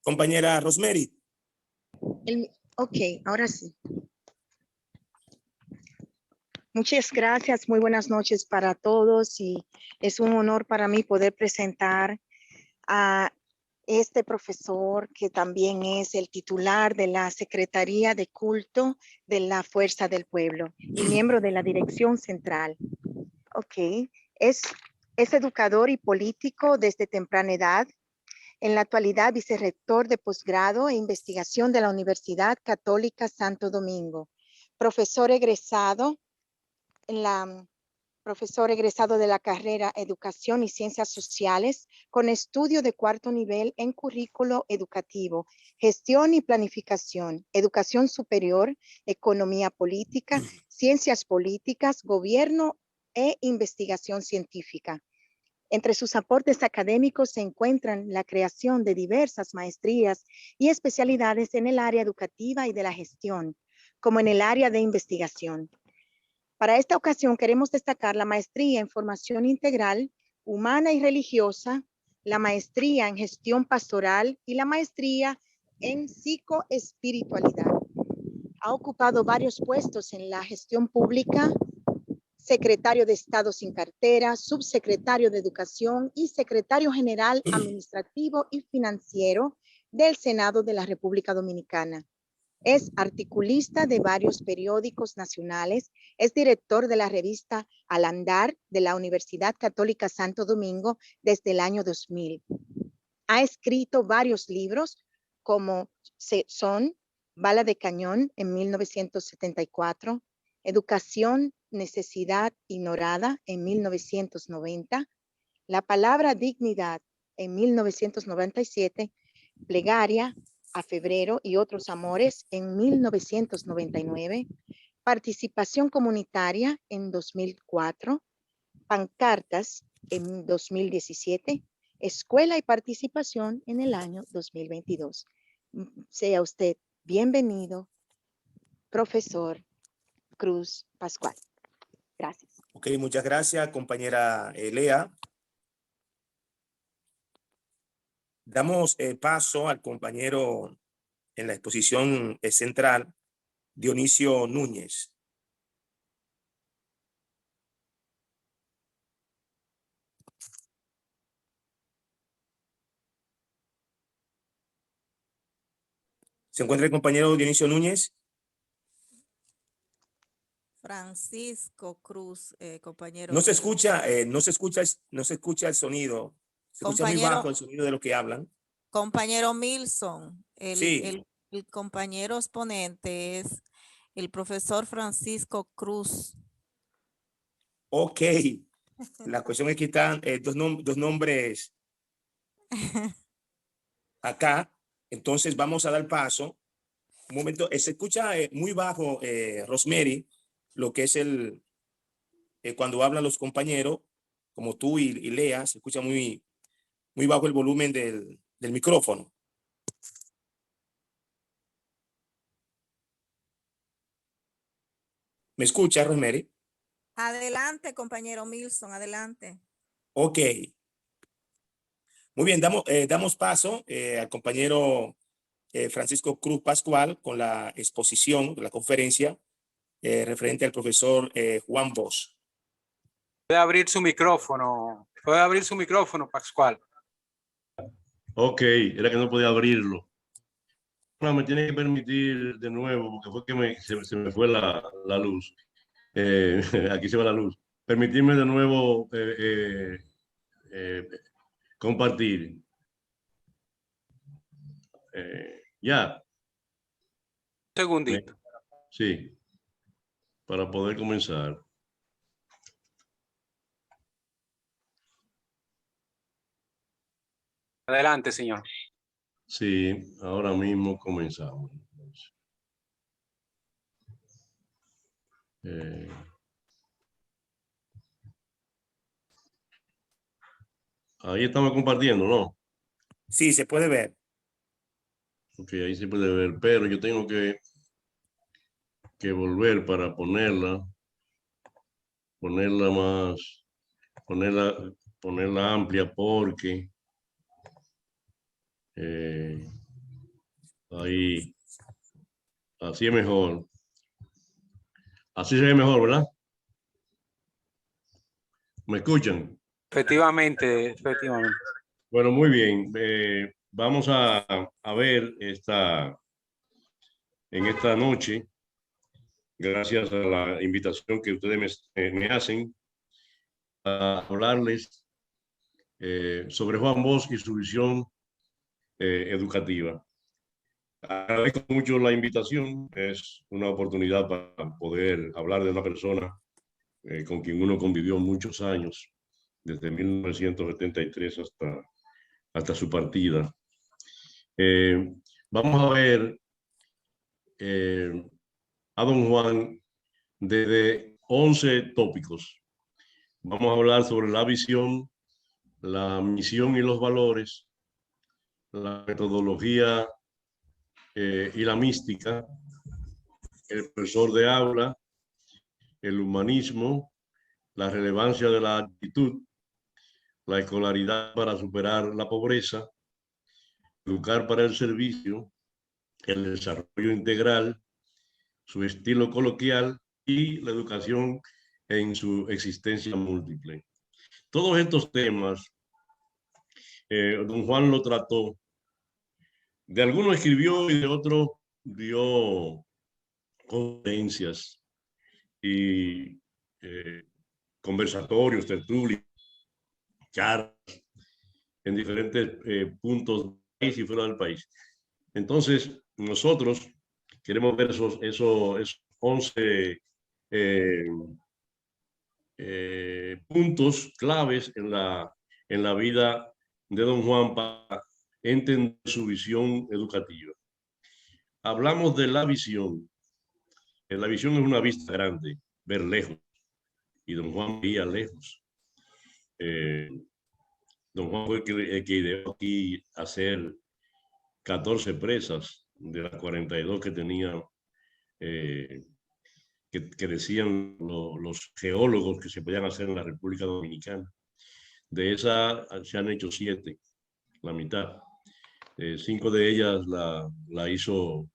Compañera Rosemary. Ok, ahora sí. Muchas gracias, muy buenas noches para todos y es un honor para mí poder presentar a este profesor que también es el titular de la Secretaría de Culto de la Fuerza del Pueblo y miembro de la Dirección Central. Ok, es educador y político desde temprana edad. En la actualidad, vicerrector de posgrado e investigación de la Universidad Católica Santo Domingo. Profesor egresado de la carrera Educación y Ciencias Sociales con estudio de cuarto nivel en currículo educativo, gestión y planificación, educación superior, economía política, ciencias políticas, gobierno e investigación científica. Entre sus aportes académicos se encuentran la creación de diversas maestrías y especialidades en el área educativa y de la gestión, como en el área de investigación. Para esta ocasión queremos destacar la maestría en formación integral, humana y religiosa, la maestría en gestión pastoral y la maestría en psicoespiritualidad. Ha ocupado varios puestos en la gestión pública, secretario de Estado sin cartera, subsecretario de Educación y secretario general administrativo y financiero del Senado de la República Dominicana. Es articulista de varios periódicos nacionales, es director de la revista Al Andar de la Universidad Católica Santo Domingo desde el año 2000. Ha escrito varios libros como son Bala de Cañón en 1974, Educación, Necesidad Ignorada en 1990, La Palabra Dignidad en 1997, Plegaria a Febrero y Otros Amores en 1999, Participación Comunitaria en 2004, Pancartas en 2017, Escuela y Participación en el año 2022. Sea usted bienvenido, profesor Cruz Pascual. Gracias. Ok, muchas gracias, compañera Lea. Damos paso al compañero en la exposición central, Dionisio Núñez. ¿Se encuentra el compañero Dionisio Núñez? Francisco Cruz, compañero. No se escucha, no se escucha el sonido. Se escucha muy bajo el sonido de lo que hablan. Compañero Milson, Sí. el compañero exponente es el profesor Francisco Cruz. Ok. La cuestión es que están dos nombres acá. Entonces vamos a dar paso. Un momento, se escucha muy bajo, Rosemary, lo que es cuando hablan los compañeros, como tú y Lea, se escucha muy bajo el volumen del micrófono. ¿Me escucha, Rosemary? Adelante, compañero Milson, adelante. Ok. Muy bien, damos paso al compañero Francisco Cruz Pascual con la exposición de la conferencia referente al profesor Juan Bosch. Puede abrir su micrófono. Puede abrir su micrófono, Pascual. Ok, era que no podía abrirlo. No, me tiene que permitir de nuevo, porque fue que se me fue la luz. Aquí se va la luz. Permitirme de nuevo compartir. Ya. Segundito. Sí, para poder comenzar. Adelante, señor. Sí, ahora mismo comenzamos. Ahí estamos compartiendo, ¿no? Sí, se puede ver. Ok, ahí se puede ver, pero yo tengo que volver para ponerla más, ponerla amplia porque Ahí, así es mejor. Así se ve mejor, ¿verdad? ¿Me escuchan? Efectivamente, efectivamente. Bueno, muy bien. Vamos a ver en esta noche, gracias a la invitación que ustedes me hacen, a hablarles sobre Juan Bosch y su visión educativa. Agradezco mucho la invitación. Es una oportunidad para poder hablar de una persona con quien uno convivió muchos años, desde 1973 hasta su partida. Vamos a ver a don Juan desde 11 tópicos. Vamos a hablar sobre la visión, la misión y los valores, la metodología y la mística, el profesor de aula, el humanismo, la relevancia de la actitud, la escolaridad para superar la pobreza, educar para el servicio, el desarrollo integral, su estilo coloquial y la educación en su existencia múltiple. Todos estos temas, don Juan lo trató. De algunos escribió y de otros dio conferencias y conversatorios, tertulias, charlas en diferentes puntos del país y fuera del país. Entonces, nosotros queremos ver esos 11 puntos claves en la vida de don Juan para entender su visión educativa. Hablamos de la visión. La visión es una vista grande, ver lejos. Y don Juan veía lejos. Don Juan fue el que ideó aquí hacer 14 presas de las 42 que tenía, que decían los geólogos que se podían hacer en la República Dominicana. De esas se han hecho 7, la mitad. 5 de ellas la hizo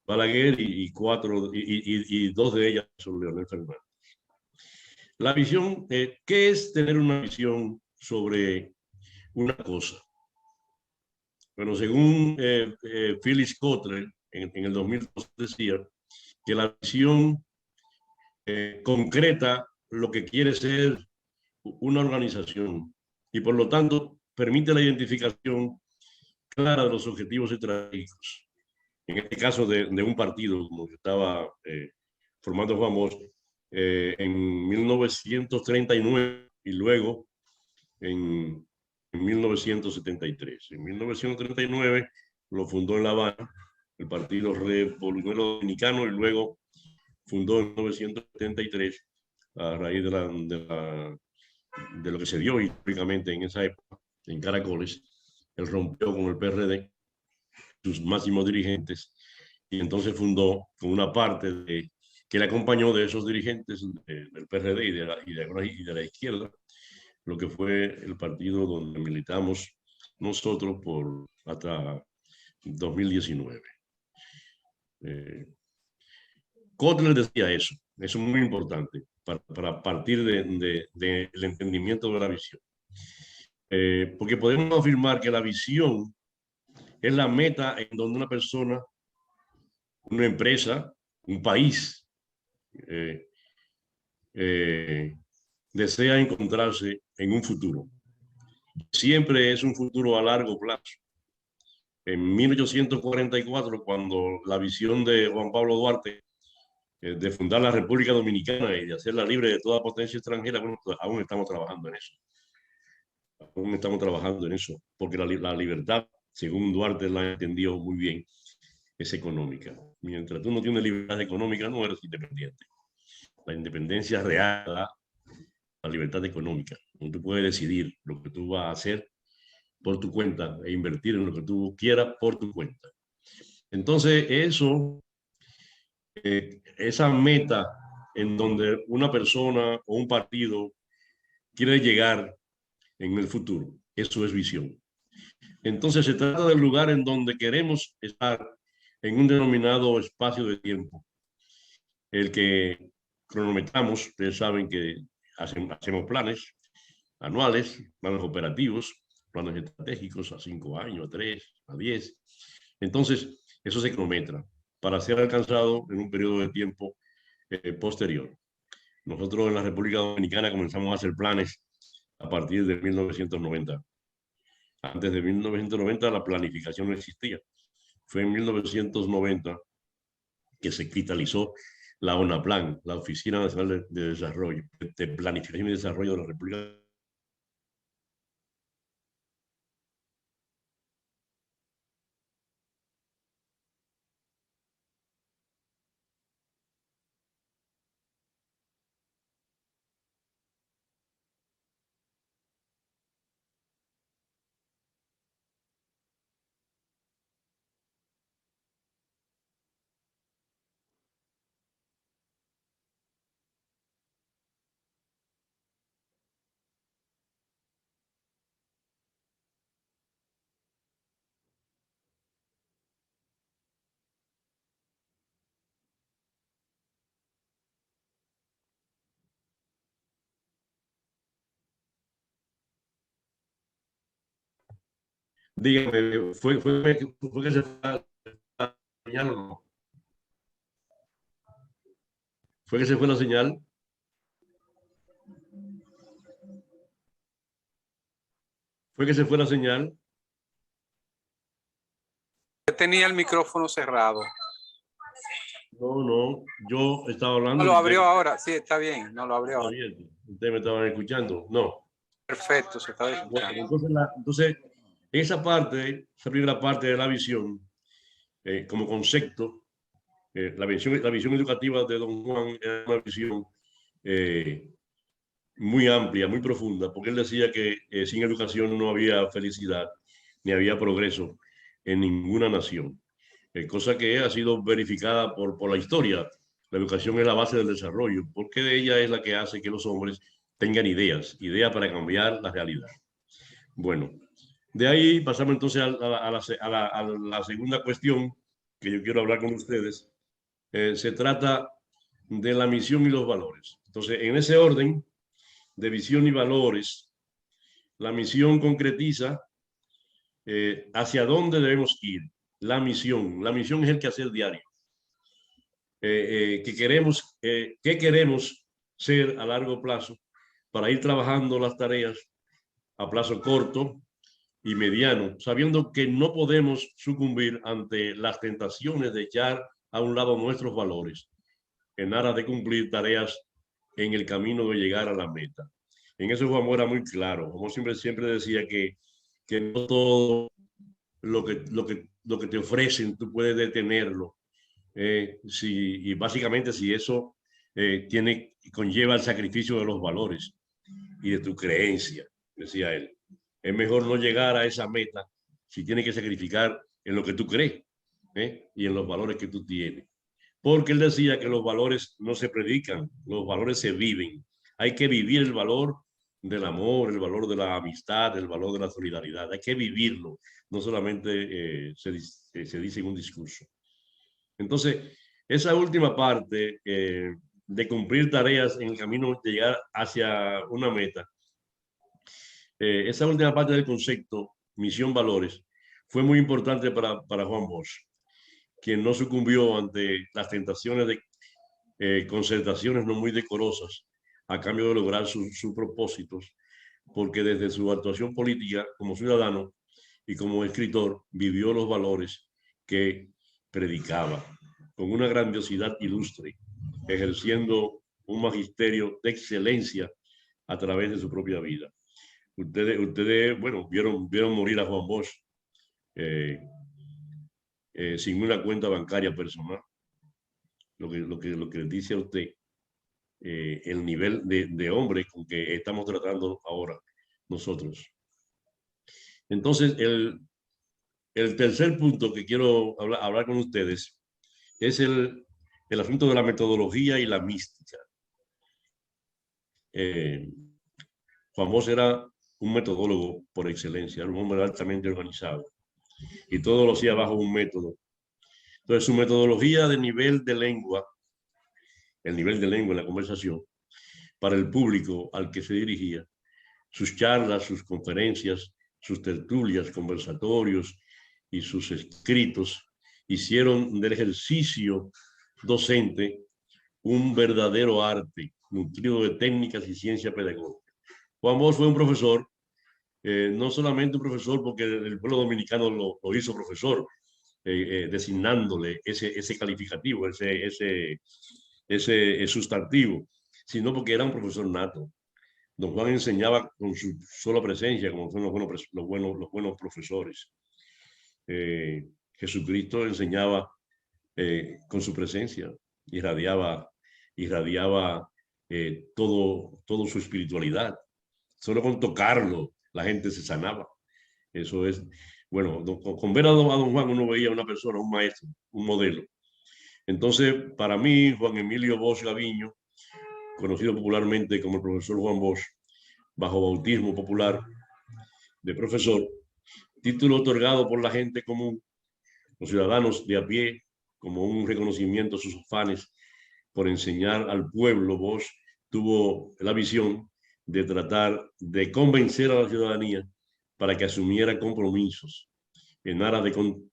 Balaguer y 2 de ellas son Leonel Fernández. La visión, ¿qué es tener una visión sobre una cosa? Bueno, según Phyllis Kotler, en el 2002 decía que la visión concreta lo que quiere ser una organización y por lo tanto permite la identificación clara de los objetivos estratégicos. En este caso de un partido, como que estaba formando Juan Bosch, en 1939 y luego en 1973. En 1939 lo fundó en La Habana, el Partido Revolucionario Dominicano, y luego fundó en 1973, a raíz de lo que se dio históricamente en esa época, en Caracoles. Él rompió con el PRD, sus máximos dirigentes, y entonces fundó con una parte que le acompañó de esos dirigentes del PRD y de la izquierda, lo que fue el partido donde militamos nosotros hasta 2019. Kotler decía eso es muy importante para partir del entendimiento de la visión. Porque podemos afirmar que la visión es la meta en donde una persona, una empresa, un país desea encontrarse en un futuro. Siempre es un futuro a largo plazo. En 1844, cuando la visión de Juan Pablo Duarte de fundar la República Dominicana y de hacerla libre de toda potencia extranjera, bueno, pues aún estamos trabajando en eso. Aún estamos trabajando en eso, porque la libertad, según Duarte la entendió muy bien, es económica. Mientras tú no tienes libertad económica, no eres independiente. La independencia real, la libertad económica, donde tú puedes decidir lo que tú vas a hacer por tu cuenta e invertir en lo que tú quieras por tu cuenta. Entonces, esa meta en donde una persona o un partido quiere llegar en el futuro, eso es visión. Entonces se trata del lugar en donde queremos estar en un denominado espacio de tiempo, el que cronometramos. Ustedes saben que hacemos planes anuales, planes operativos, planes estratégicos a 5 años, a 3, a 10. Entonces, eso se cronometra para ser alcanzado en un periodo de tiempo posterior. Nosotros en la República Dominicana comenzamos a hacer planes a partir de 1990. Antes de 1990 la planificación no existía. Fue en 1990 que se cristalizó la ONAPLAN, la Oficina Nacional de Desarrollo, de Planificación y Desarrollo de la República. Dígame, ¿fue que se fue la señal o no? ¿Fue que se fue la señal? ¿Fue que se fue la señal? Tenía el micrófono cerrado. No, no, yo estaba hablando. No lo abrió ahora, sí, está bien, no lo abrió ahora. Ustedes me estaban escuchando, no. Perfecto, se estaba Bueno, escuchando. entonces, esa parte, esa primera parte de la visión, como concepto, la visión educativa de don Juan era una visión muy amplia, muy profunda, porque él decía que sin educación no había felicidad ni había progreso en ninguna nación, cosa que ha sido verificada por la historia. La educación es la base del desarrollo, porque de ella es la que hace que los hombres tengan ideas para cambiar la realidad. Bueno, de ahí pasamos entonces a la segunda cuestión que yo quiero hablar con ustedes. Se trata de la misión y los valores. Entonces, en ese orden de visión y valores, la misión concretiza hacia dónde debemos ir. La misión es el quehacer diario. ¿Qué queremos ser a largo plazo para ir trabajando las tareas a plazo corto y mediano, sabiendo que no podemos sucumbir ante las tentaciones de echar a un lado nuestros valores en aras de cumplir tareas en el camino de llegar a la meta? En eso Juan era muy claro. Como siempre decía que no todo lo que te ofrecen tú puedes detenerlo. Y básicamente si eso conlleva el sacrificio de los valores y de tu creencia, decía él. Es mejor no llegar a esa meta si tienes que sacrificar en lo que tú crees y en los valores que tú tienes. Porque él decía que los valores no se predican, los valores se viven. Hay que vivir el valor del amor, el valor de la amistad, el valor de la solidaridad. Hay que vivirlo, no solamente se dice en un discurso. Entonces, esa última parte de cumplir tareas en el camino de llegar hacia una meta, esa última parte del concepto, misión-valores, fue muy importante para Juan Bosch, quien no sucumbió ante las tentaciones de concertaciones no muy decorosas a cambio de lograr sus propósitos, porque desde su actuación política como ciudadano y como escritor vivió los valores que predicaba con una grandiosidad ilustre, ejerciendo un magisterio de excelencia a través de su propia vida. Ustedes bueno, vieron morir a Juan Bosch sin una cuenta bancaria personal. Lo que dice a usted el nivel de hombre con que estamos tratando ahora nosotros. Entonces, el tercer punto que quiero hablar con ustedes es el asunto de la metodología y la mística. Juan Bosch era un metodólogo por excelencia, un hombre altamente organizado. Y todo lo hacía bajo un método. Entonces, su metodología de nivel de lengua, el nivel de lengua en la conversación, para el público al que se dirigía, sus charlas, sus conferencias, sus tertulias, conversatorios y sus escritos hicieron del ejercicio docente un verdadero arte, nutrido de técnicas y ciencia pedagógica. Juan Bosch fue un profesor, no solamente un profesor porque el pueblo dominicano lo hizo profesor, designándole ese calificativo, ese sustantivo, sino porque era un profesor nato. Don Juan enseñaba con su sola presencia, como son los buenos profesores. Jesucristo enseñaba con su presencia, irradiaba todo su espiritualidad. Solo con tocarlo la gente se sanaba. Eso es, bueno, con ver a don Juan uno veía una persona, un maestro, un modelo. Entonces, para mí, Juan Emilio Bosch Gaviño, conocido popularmente como el profesor Juan Bosch, bajo bautismo popular de profesor, título otorgado por la gente común, los ciudadanos de a pie, como un reconocimiento a sus afanes por enseñar al pueblo. Bosch tuvo la visión de tratar de convencer a la ciudadanía para que asumiera compromisos en aras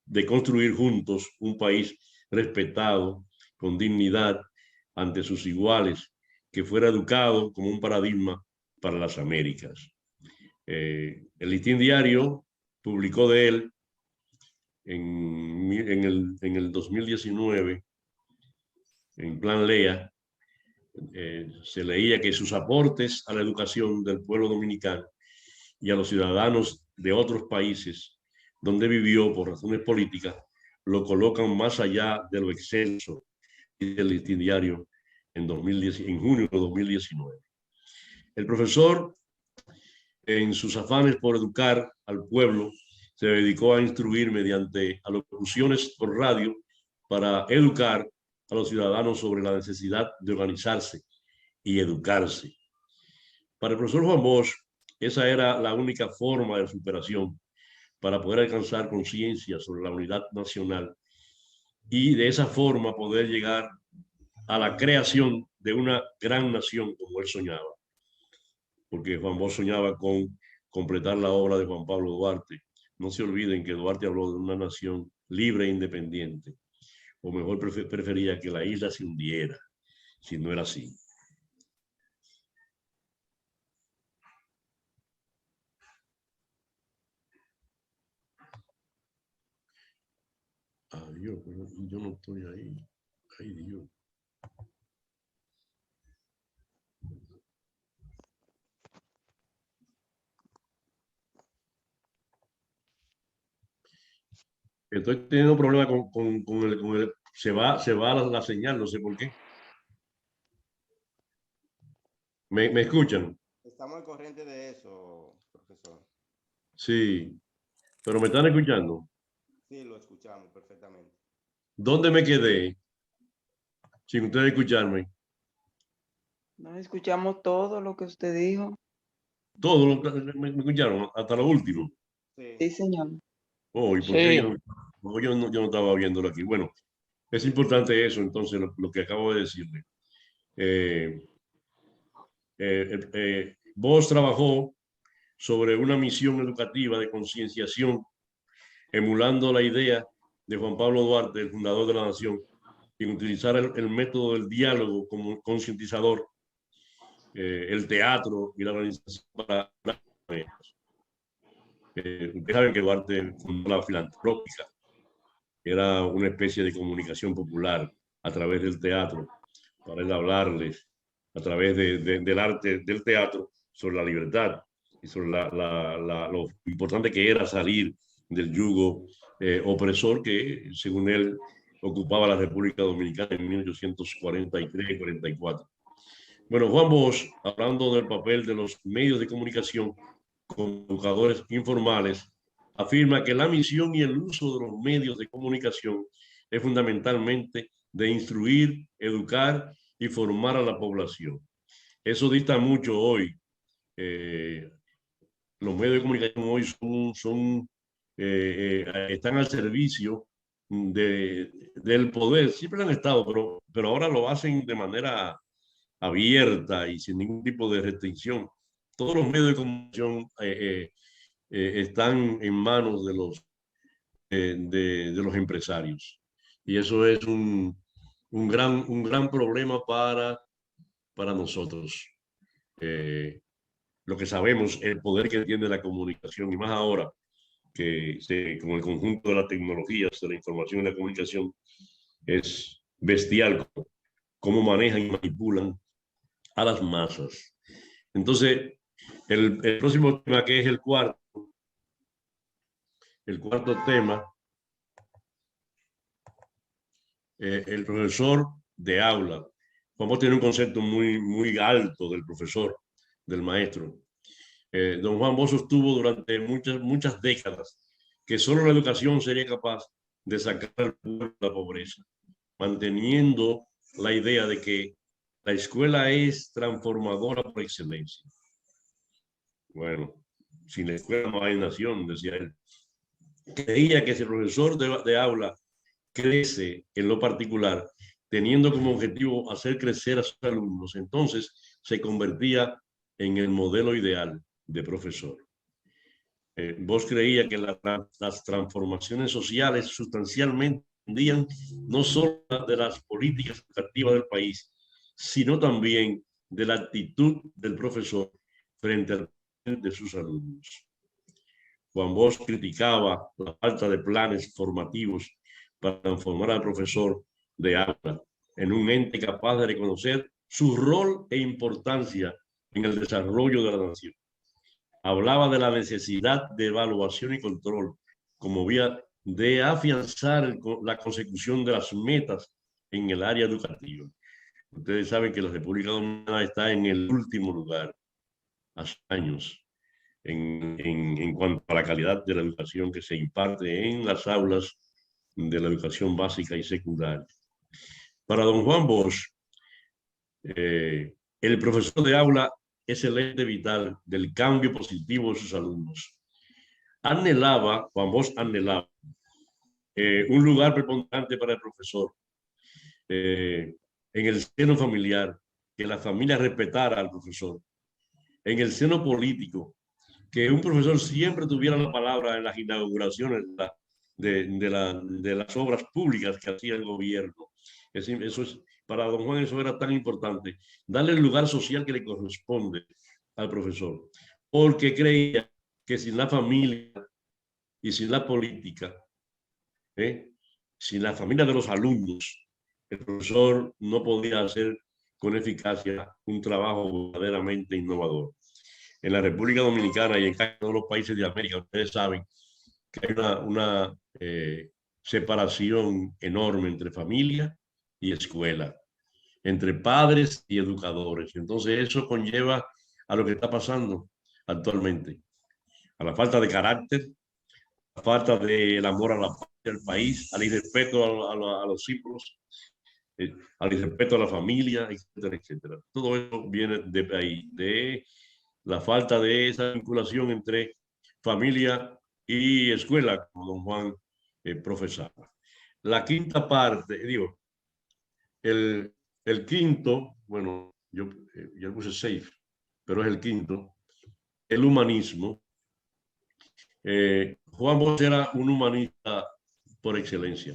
de construir juntos un país respetado, con dignidad ante sus iguales, que fuera educado como un paradigma para las Américas. El Listín Diario publicó de él en el 2019, en Plan Lea, se leía que sus aportes a la educación del pueblo dominicano y a los ciudadanos de otros países donde vivió por razones políticas lo colocan más allá de lo excelso del Listín Diario en junio de 2019. El profesor, en sus afanes por educar al pueblo, se dedicó a instruir mediante alocuciones por radio para educar a los ciudadanos sobre la necesidad de organizarse y educarse. Para el profesor Juan Bosch, esa era la única forma de superación para poder alcanzar conciencia sobre la unidad nacional y de esa forma poder llegar a la creación de una gran nación como él soñaba. Porque Juan Bosch soñaba con completar la obra de Juan Pablo Duarte. No se olviden que Duarte habló de una nación libre e independiente, o mejor prefería que la isla se hundiera, si no era así. Adiós, yo no estoy ahí. Ay, Dios. Estoy teniendo problemas con el se va la señal, no sé por qué. ¿Me escuchan? Estamos al corriente de eso, profesor. Sí, pero ¿me están escuchando? Sí, lo escuchamos perfectamente. ¿Dónde me quedé? Sin ustedes escucharme. No escuchamos todo lo que usted dijo. Todos me escucharon, hasta lo último. Sí. Sí, señor. Oh, ¿y por qué yo no estaba viéndolo aquí? Bueno, es importante eso, entonces, lo que acabo de decirle. Vos trabajó sobre una misión educativa de concienciación, emulando la idea de Juan Pablo Duarte, el fundador de la nación, en utilizar el método del diálogo como concientizador, el teatro y la organización para... ustedes saben que Duarte fundó la filantrópica, era una especie de comunicación popular a través del teatro, para él hablarles a través del arte del teatro sobre la libertad y sobre lo importante que era salir del yugo opresor que, según él, ocupaba la República Dominicana en 1843-44. Bueno, Juan Bosch, hablando del papel de los medios de comunicación como educadores informales, afirma que la misión y el uso de los medios de comunicación es fundamentalmente de instruir, educar y formar a la población. Eso dista mucho hoy los medios de comunicación hoy están al servicio del poder. Siempre han estado, pero ahora lo hacen de manera abierta y sin ningún tipo de restricción. Todos los medios de comunicación están en manos de los empresarios. Y eso es un gran problema para nosotros. Lo que sabemos, el poder que tiene la comunicación, y más ahora que con el conjunto de las tecnologías de la información y la comunicación, es bestial cómo manejan y manipulan a las masas. Entonces, el próximo tema, que es el cuarto tema, el profesor de aula. Vamos a tener un concepto muy alto del profesor, del maestro. Don Juan Bosch sostuvo durante muchas décadas que solo la educación sería capaz de sacar al pueblo de la pobreza, manteniendo la idea de que la escuela es transformadora por excelencia. Bueno, sin la escuela no hay nación, decía él. Creía que si el profesor de aula crece en lo particular, teniendo como objetivo hacer crecer a sus alumnos, entonces se convertía en el modelo ideal de profesor. Vos creía que las transformaciones sociales sustancialmente dependían no solo de las políticas educativas del país, sino también de la actitud del profesor frente al de sus alumnos. Juan Bosch criticaba la falta de planes formativos para transformar al profesor de aula en un ente capaz de reconocer su rol e importancia en el desarrollo de la nación. Hablaba de la necesidad de evaluación y control como vía de afianzar la consecución de las metas en el área educativa. Ustedes saben que la República Dominicana está en el último lugar hace años en cuanto a la calidad de la educación que se imparte en las aulas de la educación básica y secundaria. Para don Juan Bosch, el profesor de aula es el ente vital del cambio positivo de sus alumnos. Juan Bosch anhelaba un lugar preponderante para el profesor en el seno familiar, que la familia respetara al profesor, en el seno político, que un profesor siempre tuviera la palabra en las inauguraciones de las obras públicas que hacía el gobierno. Para don Juan eso era tan importante, darle el lugar social que le corresponde al profesor, porque creía que sin la familia y sin la política, sin la familia de los alumnos, el profesor no podía hacer con eficacia un trabajo verdaderamente innovador. En la República Dominicana y en casi todos los países de América, ustedes saben que hay una separación enorme entre familia y escuela, entre padres y educadores. Entonces eso conlleva a lo que está pasando actualmente, a la falta de carácter, a la falta del amor a la patria, al país, al irrespeto a los símbolos, al irrespeto a la familia, etcétera, etcétera. Todo eso viene de ahí, de la falta de esa vinculación entre familia y escuela, como don Juan profesaba. La quinta parte, el quinto, bueno, yo puse safe, pero es el quinto, el humanismo. Juan Bosch era un humanista por excelencia.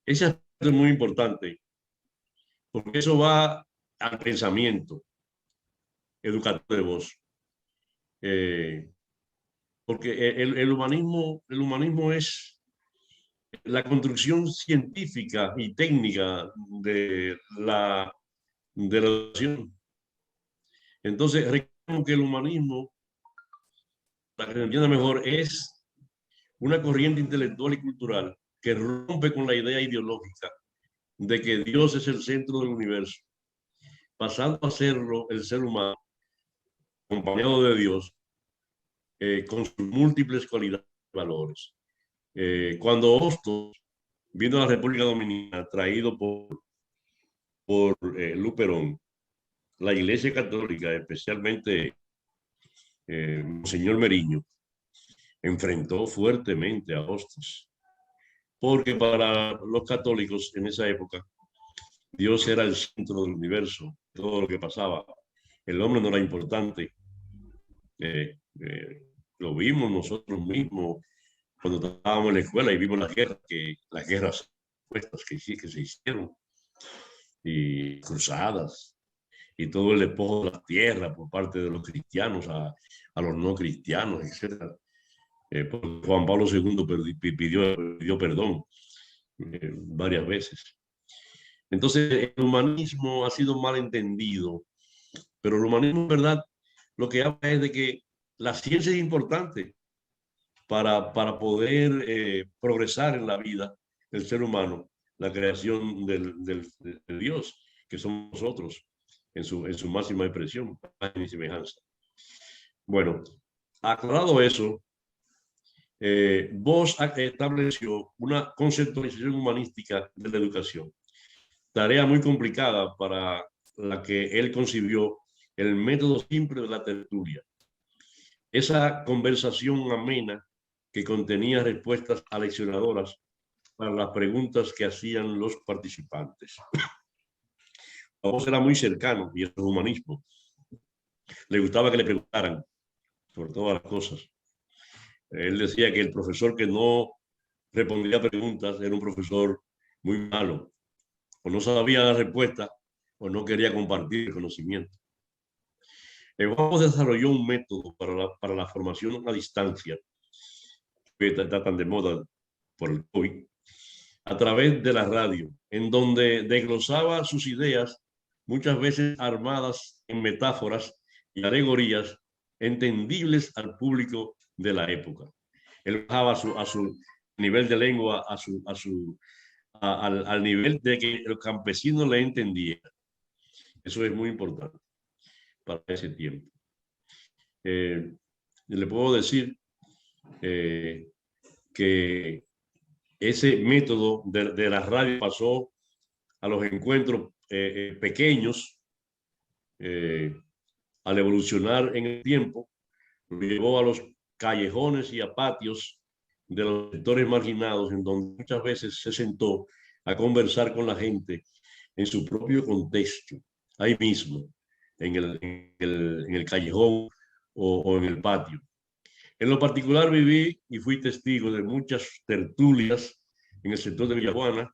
Ese aspecto es muy importante, porque eso va al pensamiento educativo de Bosch. Porque el humanismo es la construcción científica y técnica de la educación. Entonces, recuerdo que el humanismo, para que se entienda mejor, es una corriente intelectual y cultural que rompe con la idea ideológica de que Dios es el centro del universo, pasando a serlo el ser humano, acompañado de Dios, con sus múltiples cualidades y valores. Cuando Hostos vino a la República Dominicana, traído por Luperón, la Iglesia Católica, especialmente Monseñor Meriño, enfrentó fuertemente a Hostos, porque para los católicos en esa época Dios era el centro del universo, todo lo que pasaba. El hombre no era importante. Lo vimos nosotros mismos cuando estábamos en la escuela y vimos las guerras que se hicieron, y cruzadas, y todo el despojo de la tierra por parte de los cristianos a los no cristianos, etc. Juan Pablo II pidió perdón varias veces. Entonces, el humanismo ha sido mal entendido, pero el humanismo, en verdad, lo que habla es de que la ciencia es importante para poder progresar en la vida del ser humano, la creación de Dios, que somos nosotros, en su máxima expresión, imagen y semejanza. Bueno, aclarado eso, Bosch estableció una conceptualización humanística de la educación, tarea muy complicada para la que él concibió el método simple de la tertulia. Esa conversación amena que contenía respuestas aleccionadoras para las preguntas que hacían los participantes. Bosch era muy cercano, y el humanismo. Le gustaba que le preguntaran sobre todas las cosas. Él decía que el profesor que no respondía preguntas era un profesor muy malo. O no sabía la respuesta o no quería compartir el conocimiento. Bosch desarrolló un método para la formación a distancia, que está tan de moda por el COVID, a través de la radio, en donde desglosaba sus ideas, muchas veces armadas en metáforas y alegorías entendibles al público de la época. Él bajaba a su nivel de lengua, al nivel de que el campesino le entendiera. Eso es muy importante para ese tiempo. Le puedo decir que ese método de la radio pasó a los encuentros pequeños, al evolucionar en el tiempo, lo llevó a los callejones y a patios de los sectores marginados, en donde muchas veces se sentó a conversar con la gente en su propio contexto, ahí mismo, en el callejón o en el patio. En lo particular viví y fui testigo de muchas tertulias en el sector de Villajuana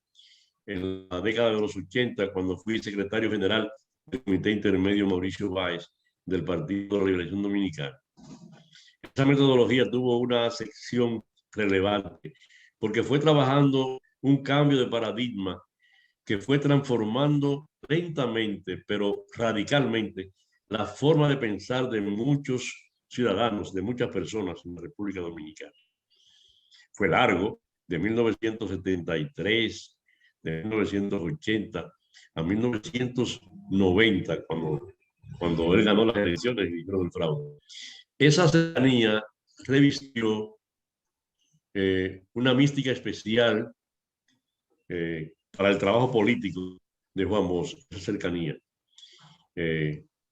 en la década de los 80, cuando fui secretario general del Comité Intermedio Mauricio Báez del Partido de la Liberación Dominicana. Esa metodología tuvo una sección relevante porque fue trabajando un cambio de paradigma que fue transformando lentamente, pero radicalmente, la forma de pensar de muchos ciudadanos, de muchas personas en la República Dominicana. Fue largo, de 1973, de 1980 a 1990, cuando él ganó las elecciones y hicieron el fraude. Esa cercanía revistió una mística especial para el trabajo político de Juan Bosch, esa cercanía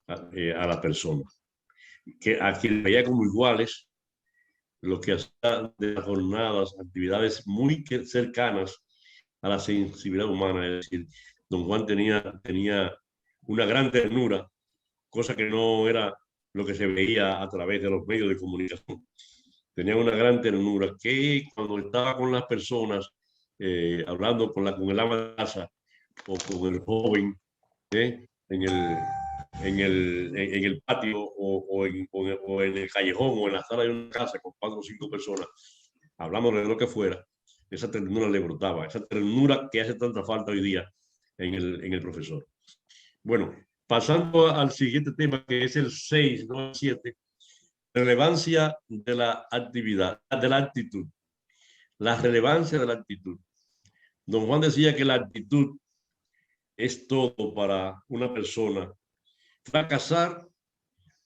a la persona, a quien veía como iguales, lo que hacía de las jornadas, actividades muy cercanas a la sensibilidad humana. Es decir, don Juan tenía una gran ternura, cosa que no era lo que se veía a través de los medios de comunicación. Tenía una gran ternura que cuando estaba con las personas, hablando con el ama de casa o con el joven en el patio o en el callejón o en la sala de una casa con 4 o 5 personas, hablando de lo que fuera, esa ternura le brotaba, esa ternura que hace tanta falta hoy día en el profesor. Bueno, pasando al siguiente tema, que es el 6, no el 7, relevancia de la actividad, de la actitud. La relevancia de la actitud. Don Juan decía que la actitud es todo para una persona, fracasar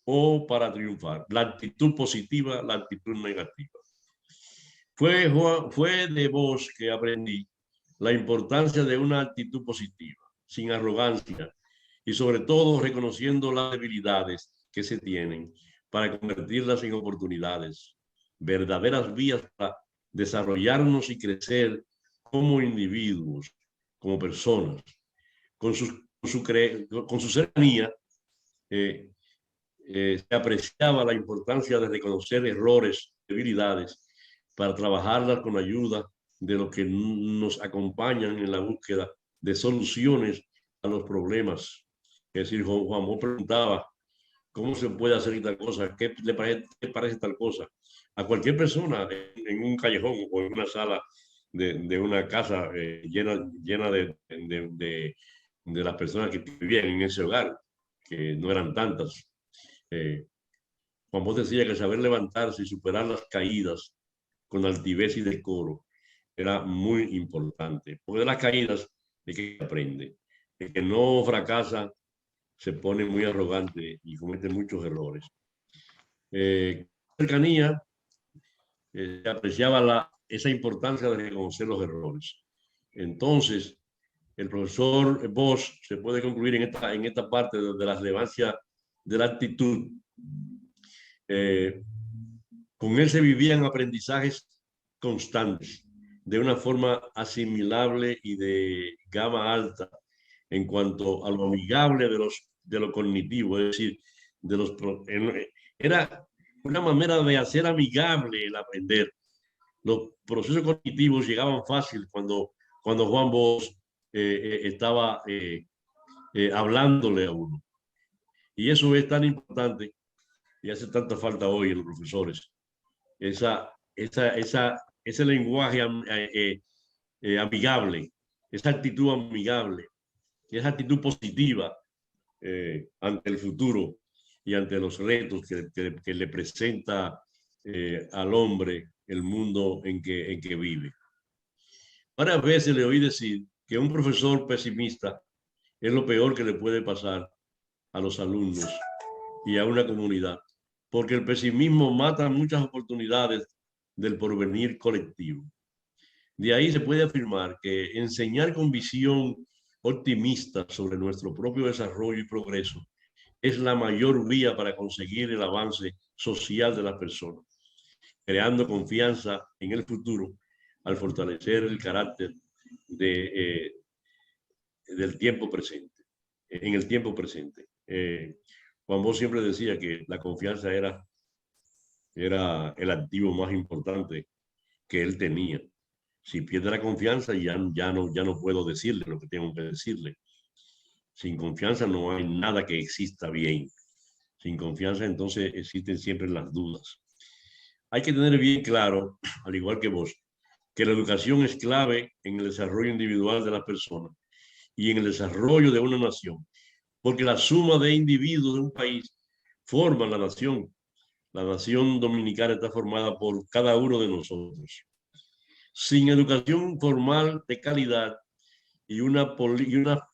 o para triunfar. La actitud positiva, la actitud negativa. Fue de Bosch que aprendí la importancia de una actitud positiva, sin arrogancia y sobre todo reconociendo las debilidades que se tienen para convertirlas en oportunidades, verdaderas vías para desarrollarnos y crecer como individuos, como personas, con su cercanía. Se apreciaba la importancia de reconocer errores, debilidades, para trabajarlas con ayuda de los que nos acompañan en la búsqueda de soluciones a los problemas. Es decir, Juan Bosch preguntaba, ¿cómo se puede hacer tal cosa? ¿Qué le parece tal cosa? A cualquier persona en un callejón o en una sala de una casa llena de las personas que vivían en ese hogar, que no eran tantas. Juan Bosch decía que saber levantarse y superar las caídas con altivez y decoro era muy importante, porque de las caídas es que aprende. El que no fracasa se pone muy arrogante y comete muchos errores. Cercanía, se apreciaba esa importancia de reconocer los errores. Entonces, el profesor Bosch se puede concluir en esta parte de la relevancia de la actitud. Con él se vivían aprendizajes constantes, de una forma asimilable y de gama alta en cuanto a lo amigable de lo cognitivo, es decir, era una manera de hacer amigable el aprender. Los procesos cognitivos llegaban fácil cuando Juan Bosch estaba hablándole a uno. Y eso es tan importante y hace tanta falta hoy en los profesores. Ese lenguaje amigable, esa actitud amigable, esa actitud positiva ante el futuro y ante los retos que le presenta al hombre el mundo en que vive. Varias veces le oí decir que un profesor pesimista es lo peor que le puede pasar a los alumnos y a una comunidad, porque el pesimismo mata muchas oportunidades del porvenir colectivo. De ahí se puede afirmar que enseñar con visión optimista sobre nuestro propio desarrollo y progreso es la mayor vía para conseguir el avance social de las personas, creando confianza en el futuro al fortalecer el carácter del tiempo presente, en el tiempo presente. Juan Bosch siempre decía que la confianza era el activo más importante que él tenía. Si pierde la confianza, ya no puedo decirle lo que tengo que decirle. Sin confianza no hay nada que exista bien. Sin confianza, entonces existen siempre las dudas. Hay que tener bien claro, al igual que vos, que la educación es clave en el desarrollo individual de las personas y en el desarrollo de una nación, porque la suma de individuos de un país forma la nación. La nación dominicana está formada por cada uno de nosotros. Sin educación formal de calidad y unas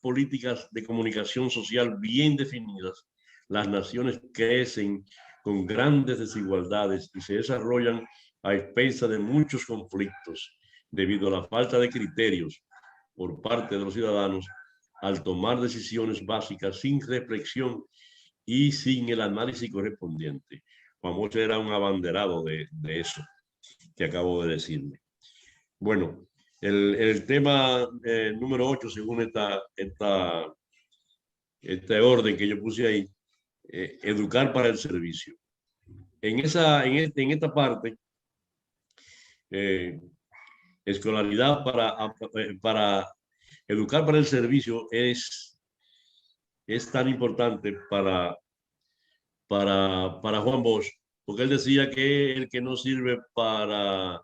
políticas de comunicación social bien definidas, las naciones crecen con grandes desigualdades y se desarrollan a expensas de muchos conflictos debido a la falta de criterios por parte de los ciudadanos al tomar decisiones básicas sin reflexión y sin el análisis correspondiente. Juan Bosch era un abanderado de eso que acabo de decirle. Bueno, el tema número 8, según este orden que yo puse ahí, educar para el servicio. En esta parte, escolaridad para educar para el servicio es tan importante para Juan Bosch, porque él decía que el que no sirve para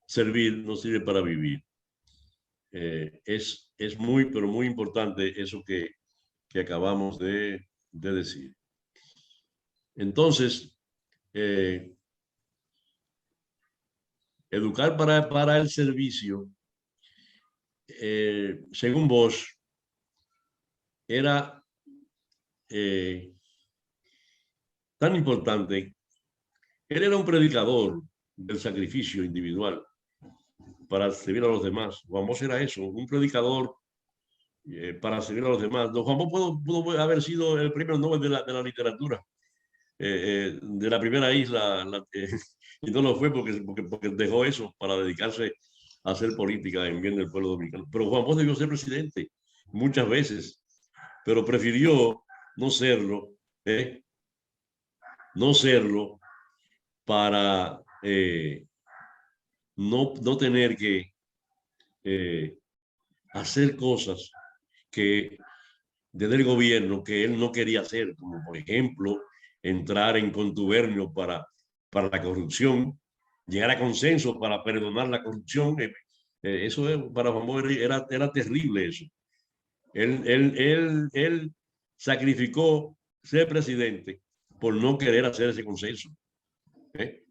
servir, no sirve para vivir. Es muy, pero muy importante eso que acabamos de decir. Entonces, educar para el servicio, según Bosch, era tan importante. Él era un predicador del sacrificio individual para servir a los demás. Juan Bosch era eso, un predicador para servir a los demás. Don Juan Bosch pudo haber sido el premio Nobel de la literatura de la primera isla, y no lo fue porque dejó eso para dedicarse a hacer política en bien del pueblo dominicano. Pero Juan Bosch debió ser presidente muchas veces, pero prefirió no serlo, no serlo para no tener que hacer cosas que desde el gobierno que él no quería hacer, como por ejemplo entrar en contubernio para la corrupción, llegar a consenso para perdonar la corrupción. Eso para Juan Bosch era terrible eso. Él sacrificó ser presidente por no querer hacer ese consenso.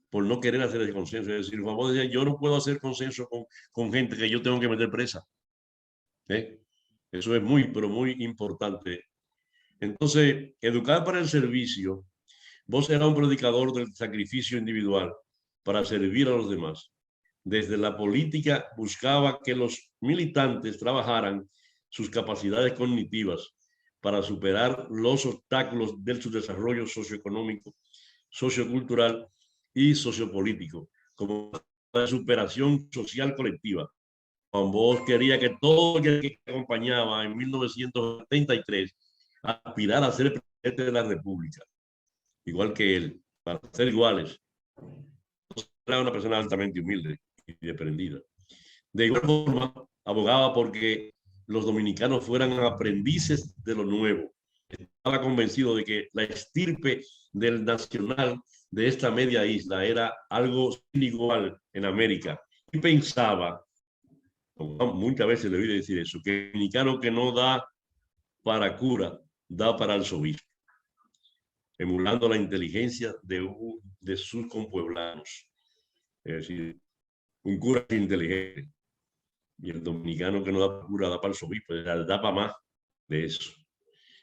Por no querer hacer ese consenso. Es decir, Juan Bosch decía, yo no puedo hacer consenso con gente que yo tengo que meter presa. Eso es muy, pero muy importante. Entonces, educar para el servicio. Vos eras un predicador del sacrificio individual para servir a los demás. Desde la política buscaba que los militantes trabajaran sus capacidades cognitivas para superar los obstáculos de su desarrollo socioeconómico, sociocultural y sociopolítico, como la superación social colectiva. Juan Bosch quería que todo el que acompañaba en 1973 aspirara a ser presidente de la República, igual que él, para ser iguales. Era una persona altamente humilde y desprendida. De igual forma, abogaba porque los dominicanos fueran aprendices de lo nuevo. Estaba convencido de que la estirpe del nacional de esta media isla era algo sin igual en América. Y pensaba, muchas veces le oí decir eso, que el dominicano que no da para cura, da para arzobispo, emulando la inteligencia de sus compueblanos. Es decir, un cura es inteligente y el dominicano que no da para cura, da para arzobispo, da para más de eso.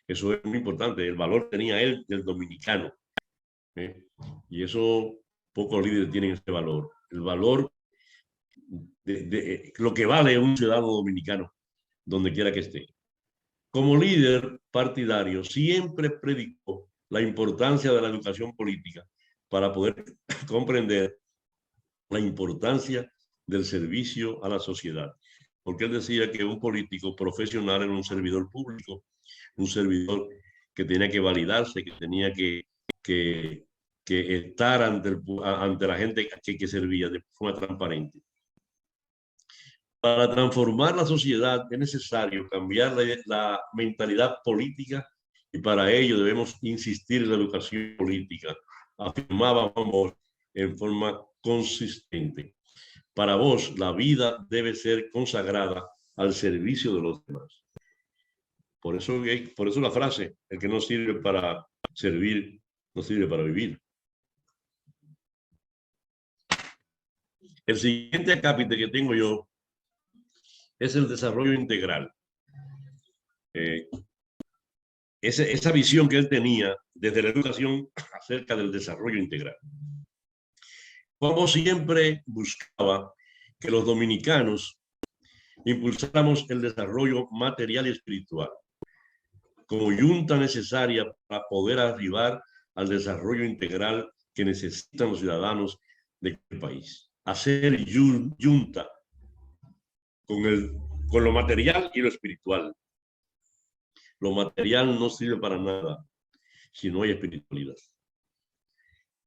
Eso es muy importante, el valor tenía él del dominicano. Y eso pocos líderes tienen ese valor. El valor de lo que vale un ciudadano dominicano, donde quiera que esté. Como líder partidario, siempre predicó la importancia de la educación política para poder comprender la importancia del servicio a la sociedad. Porque él decía que un político profesional era un servidor público, un servidor que tenía que validarse, que tenía que estar ante la gente que servía de forma transparente. Para transformar la sociedad es necesario cambiar la mentalidad política y para ello debemos insistir en la educación política, afirmaba Juan Bosch en forma consistente. Para vos, la vida debe ser consagrada al servicio de los demás. Por eso la frase, el que no sirve para servir, no sirve para vivir. El siguiente acápite que tengo yo es el desarrollo integral. Esa visión que él tenía desde la educación acerca del desarrollo integral. Juan Bosch siempre buscaba que los dominicanos impulsáramos el desarrollo material y espiritual como yunta necesaria para poder arribar al desarrollo integral que necesitan los ciudadanos de este país. Hacer yunta con lo material y lo espiritual. Lo material no sirve para nada si no hay espiritualidad.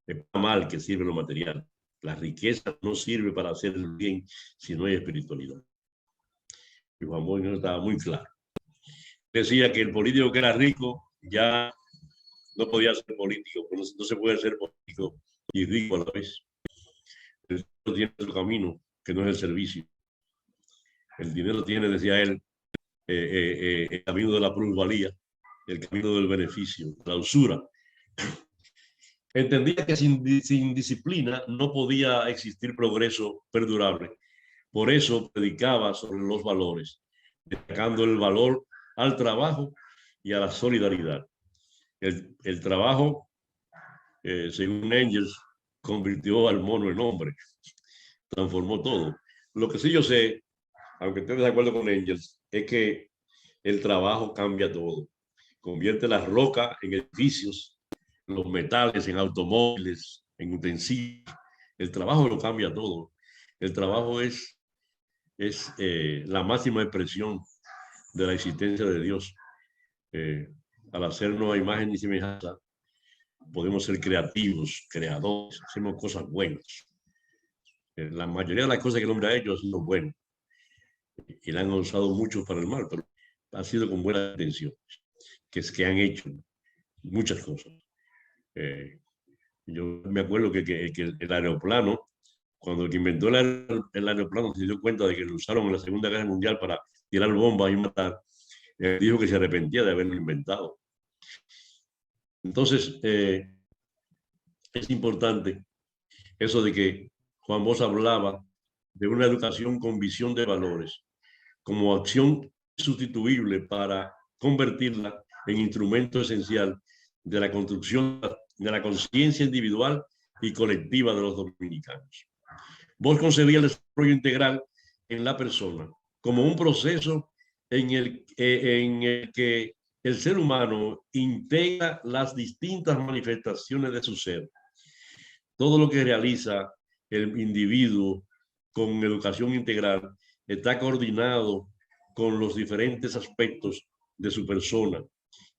Es mal que sirve lo material. La riqueza no sirve para hacer el bien si no hay espiritualidad. Y Juan Bosch no estaba muy claro. Decía que el político que era rico ya no podía ser político, no se puede ser político y rico a la vez. El dinero tiene su camino, que no es el servicio. El dinero tiene, decía él, el camino de la plusvalía, el camino del beneficio, la usura. Entendía que sin disciplina no podía existir progreso perdurable. Por eso predicaba sobre los valores, destacando el valor al trabajo y a la solidaridad. El trabajo, según Engels, convirtió al mono en hombre, transformó todo. Lo que sí yo sé, aunque esté de acuerdo con Engels, es que el trabajo cambia todo. Convierte las rocas en edificios, los metales en automóviles, en utensilios. El trabajo lo cambia todo. El trabajo es la máxima expresión de la existencia de Dios. Al hacernos a imagen y semejanza, podemos ser creativos, creadores, hacemos cosas buenas. La mayoría de las cosas que el hombre ha hecho han sido buenas y la han usado mucho para el mal, pero ha sido con buena intención, que es que han hecho muchas cosas. Yo me acuerdo que el aeroplano, cuando el que inventó el aeroplano se dio cuenta de que lo usaron en la Segunda Guerra Mundial para tirar bombas y matar, dijo que se arrepentía de haberlo inventado. Entonces, es importante eso de que Juan Bosch hablaba de una educación con visión de valores, como acción sustituible para convertirla en instrumento esencial de la construcción de la conciencia individual y colectiva de los dominicanos. Bosch concebía el desarrollo integral en la persona como un proceso en el que el ser humano integra las distintas manifestaciones de su ser. Todo lo que realiza el individuo con educación integral está coordinado con los diferentes aspectos de su persona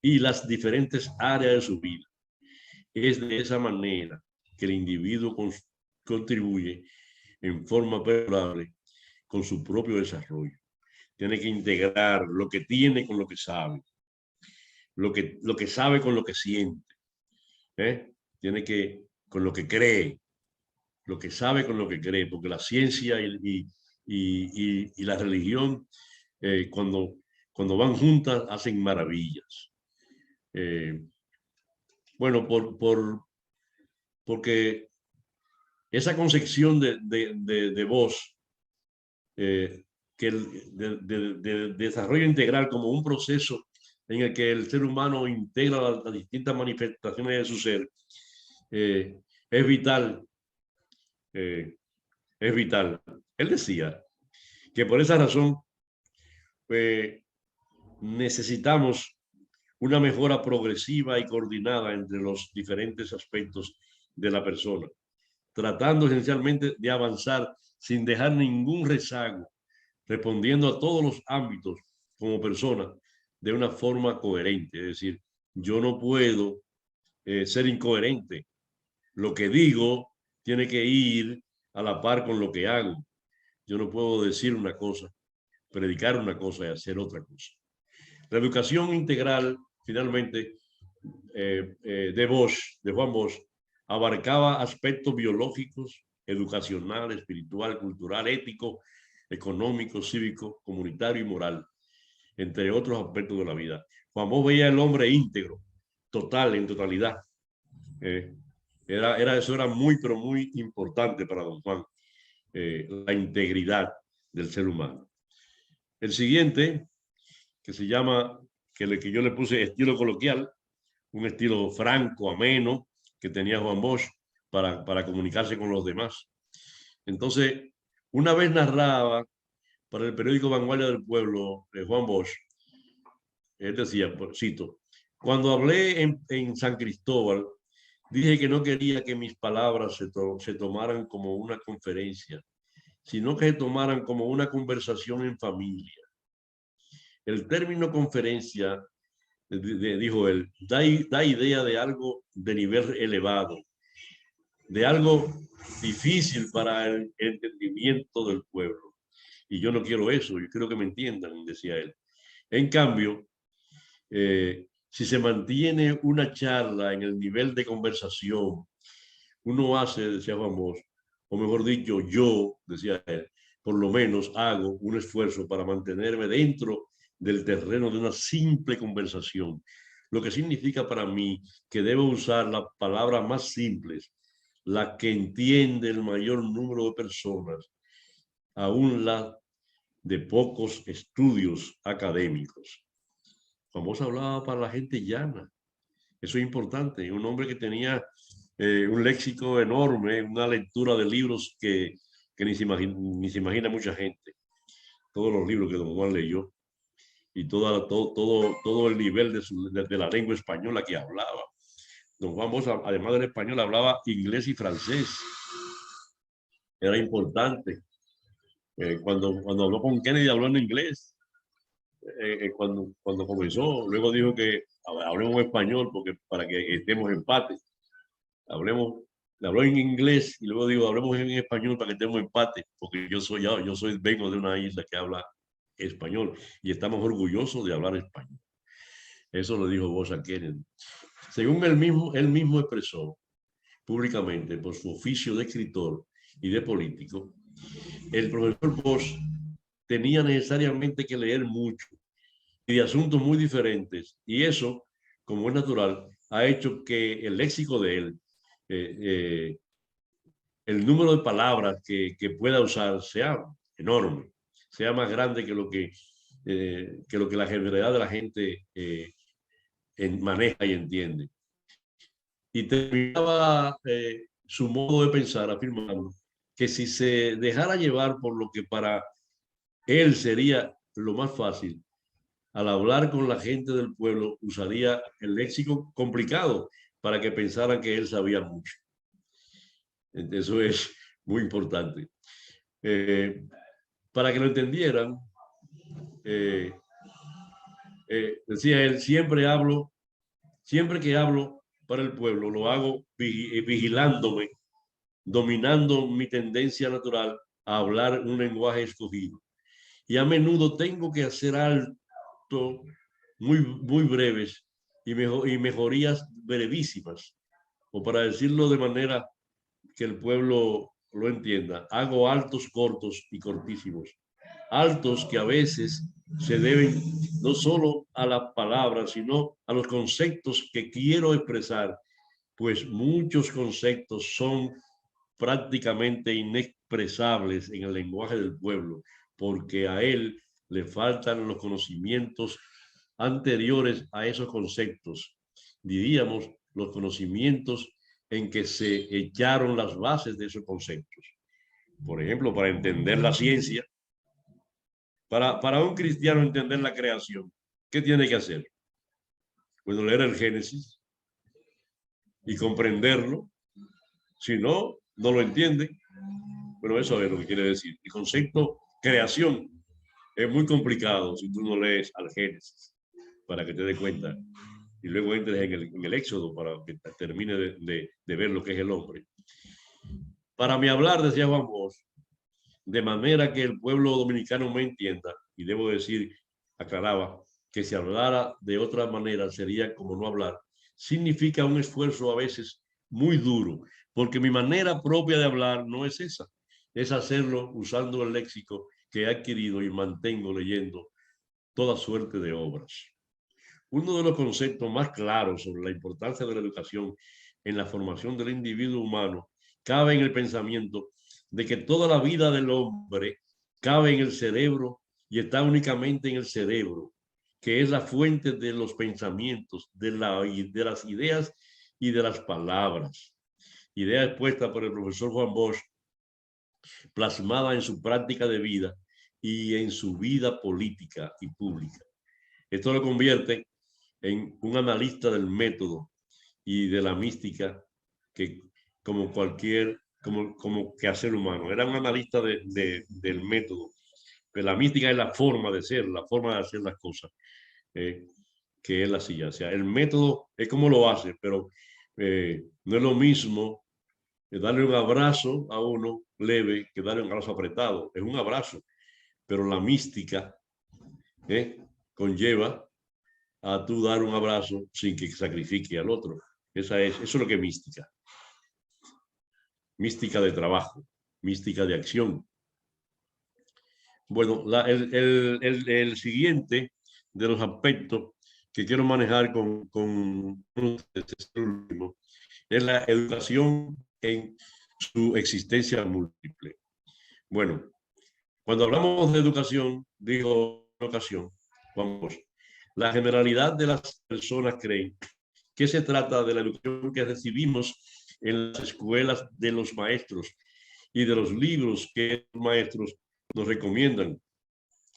y las diferentes áreas de su vida. Es de esa manera que el individuo contribuye en forma perdurable con su propio desarrollo. Tiene que integrar lo que tiene con lo que sabe, lo que sabe con lo que siente, tiene que, con lo que cree, lo que sabe con lo que cree, porque la ciencia y la religión, cuando van juntas, hacen maravillas. Bueno, porque esa concepción de Bosch, que de desarrollo integral como un proceso en el que el ser humano integra las distintas manifestaciones de su ser, es vital. Es vital. Él decía que por esa razón necesitamos una mejora progresiva y coordinada entre los diferentes aspectos de la persona, tratando esencialmente de avanzar sin dejar ningún rezago, respondiendo a todos los ámbitos como persona de una forma coherente. Es decir, yo no puedo ser incoherente. Lo que digo tiene que ir a la par con lo que hago. Yo no puedo decir una cosa, predicar una cosa y hacer otra cosa. La educación integral, finalmente, de Juan Bosch, abarcaba aspectos biológicos, educacional, espiritual, cultural, ético, económico, cívico, comunitario y moral, entre otros aspectos de la vida. Juan Bosch veía al hombre íntegro, total, en totalidad. Eso era muy, pero muy importante para don Juan, la integridad del ser humano. El siguiente, que se llama, que yo le puse estilo coloquial, un estilo franco, ameno, que tenía Juan Bosch para comunicarse con los demás. Entonces, una vez narraba para el periódico Vanguardia del Pueblo, Juan Bosch, él decía, cito, cuando hablé en San Cristóbal, dije que no quería que mis palabras se tomaran como una conferencia, sino que se tomaran como una conversación en familia. El término conferencia, dijo él, da idea de algo de nivel elevado, de algo difícil para el entendimiento del pueblo. Y yo no quiero eso, yo quiero que me entiendan, decía él. En cambio, si se mantiene una charla en el nivel de conversación, uno hace, decía Juan Bosch, o mejor dicho, yo, decía él, por lo menos hago un esfuerzo para mantenerme dentro del terreno de una simple conversación, lo que significa para mí que debo usar las palabras más simples, las que entiende el mayor número de personas, aún las de pocos estudios académicos. Juan Bosch hablaba para la gente llana. Eso es importante. Un hombre que tenía un léxico enorme, una lectura de libros que ni se imagina mucha gente. Todos los libros que don Juan leyó. y todo el nivel de la lengua española que hablaba. Don Juan Bosch, además del español, hablaba inglés y francés. Era importante. Cuando habló con Kennedy, habló en inglés. Cuando comenzó, luego dijo que hablemos español porque para que estemos empate. Habló en inglés y luego digo, hablemos en español para que estemos empate, porque vengo de una isla que habla español y estamos orgullosos de hablar español. Eso lo dijo Bosch a Kennedy. Según él mismo expresó públicamente por su oficio de escritor y de político, el profesor Bosch tenía necesariamente que leer mucho y de asuntos muy diferentes, y eso, como es natural, ha hecho que el léxico de él, el número de palabras que pueda usar sea enorme, sea más grande que lo que la generalidad de la gente maneja y entiende. Y terminaba su modo de pensar afirmando que si se dejara llevar por lo que para él sería lo más fácil, al hablar con la gente del pueblo usaría el léxico complicado para que pensaran que él sabía mucho. Eso es muy importante. Para que lo entendieran, decía él, siempre que hablo para el pueblo, lo hago vigilándome, dominando mi tendencia natural a hablar un lenguaje escogido. Y a menudo tengo que hacer alto muy breves y mejorías brevísimas, o para decirlo de manera que el pueblo lo entienda, hago altos cortos y cortísimos, altos que a veces se deben no solo a las palabras, sino a los conceptos que quiero expresar, pues muchos conceptos son prácticamente inexpresables en el lenguaje del pueblo, porque a él le faltan los conocimientos anteriores a esos conceptos. Diríamos, los conocimientos en que se echaron las bases de esos conceptos. Por ejemplo, para entender la ciencia, para un cristiano entender la creación, ¿qué tiene que hacer? Bueno, leer el Génesis y comprenderlo. Si no, no lo entiende. Bueno, eso es lo que quiere decir. El concepto creación es muy complicado si tú no lees al Génesis, para que te des cuenta. Y luego entres en el Éxodo para que termine de ver lo que es el hombre. Para mi hablar, decía Juan Bosch, de manera que el pueblo dominicano me entienda, y debo decir, aclaraba, que si hablara de otra manera sería como no hablar, significa un esfuerzo a veces muy duro, porque mi manera propia de hablar no es esa, es hacerlo usando el léxico que he adquirido y mantengo leyendo toda suerte de obras. Uno de los conceptos más claros sobre la importancia de la educación en la formación del individuo humano cabe en el pensamiento de que toda la vida del hombre cabe en el cerebro y está únicamente en el cerebro, que es la fuente de los pensamientos, de las ideas y de las palabras. Idea expuesta por el profesor Juan Bosch, plasmada en su práctica de vida y en su vida política y pública. Esto lo convierte en un analista del método y de la mística que como quehacer humano. Era un analista del método. Pero la mística es la forma de ser, la forma de hacer las cosas, que es la silla. O sea, el método es como lo hace, pero no es lo mismo darle un abrazo a uno leve que darle un abrazo apretado. Es un abrazo, pero la mística conlleva a tú dar un abrazo sin que sacrifique al otro. Eso es lo que es mística. Mística de trabajo, mística de acción. Bueno, el siguiente de los aspectos que quiero manejar con ustedes es la educación en su existencia múltiple. Bueno, cuando hablamos de educación, digo en ocasión, vamos, la generalidad de las personas creen que se trata de la educación que recibimos en las escuelas de los maestros y de los libros que los maestros nos recomiendan.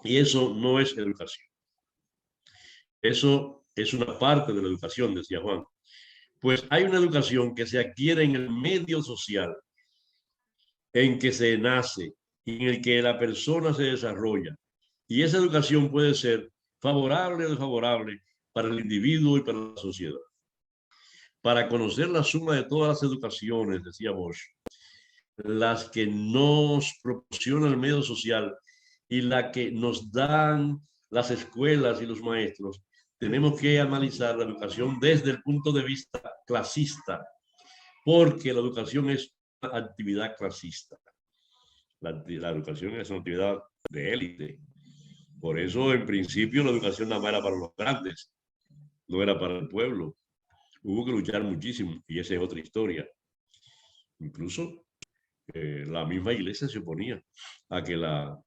Y eso no es educación. Eso es una parte de la educación, decía Juan. Pues hay una educación que se adquiere en el medio social, en que se nace, en el que la persona se desarrolla. Y esa educación puede ser favorable o desfavorable para el individuo y para la sociedad. Para conocer la suma de todas las educaciones, decía Bosch, las que nos proporciona el medio social y la que nos dan las escuelas y los maestros, tenemos que analizar la educación desde el punto de vista clasista, porque la educación es una actividad clasista. La educación es una actividad de élite. Por eso, en principio, la educación nada más era para los grandes, no era para el pueblo. Hubo que luchar muchísimo y esa es otra historia. Incluso la misma iglesia se oponía a que, a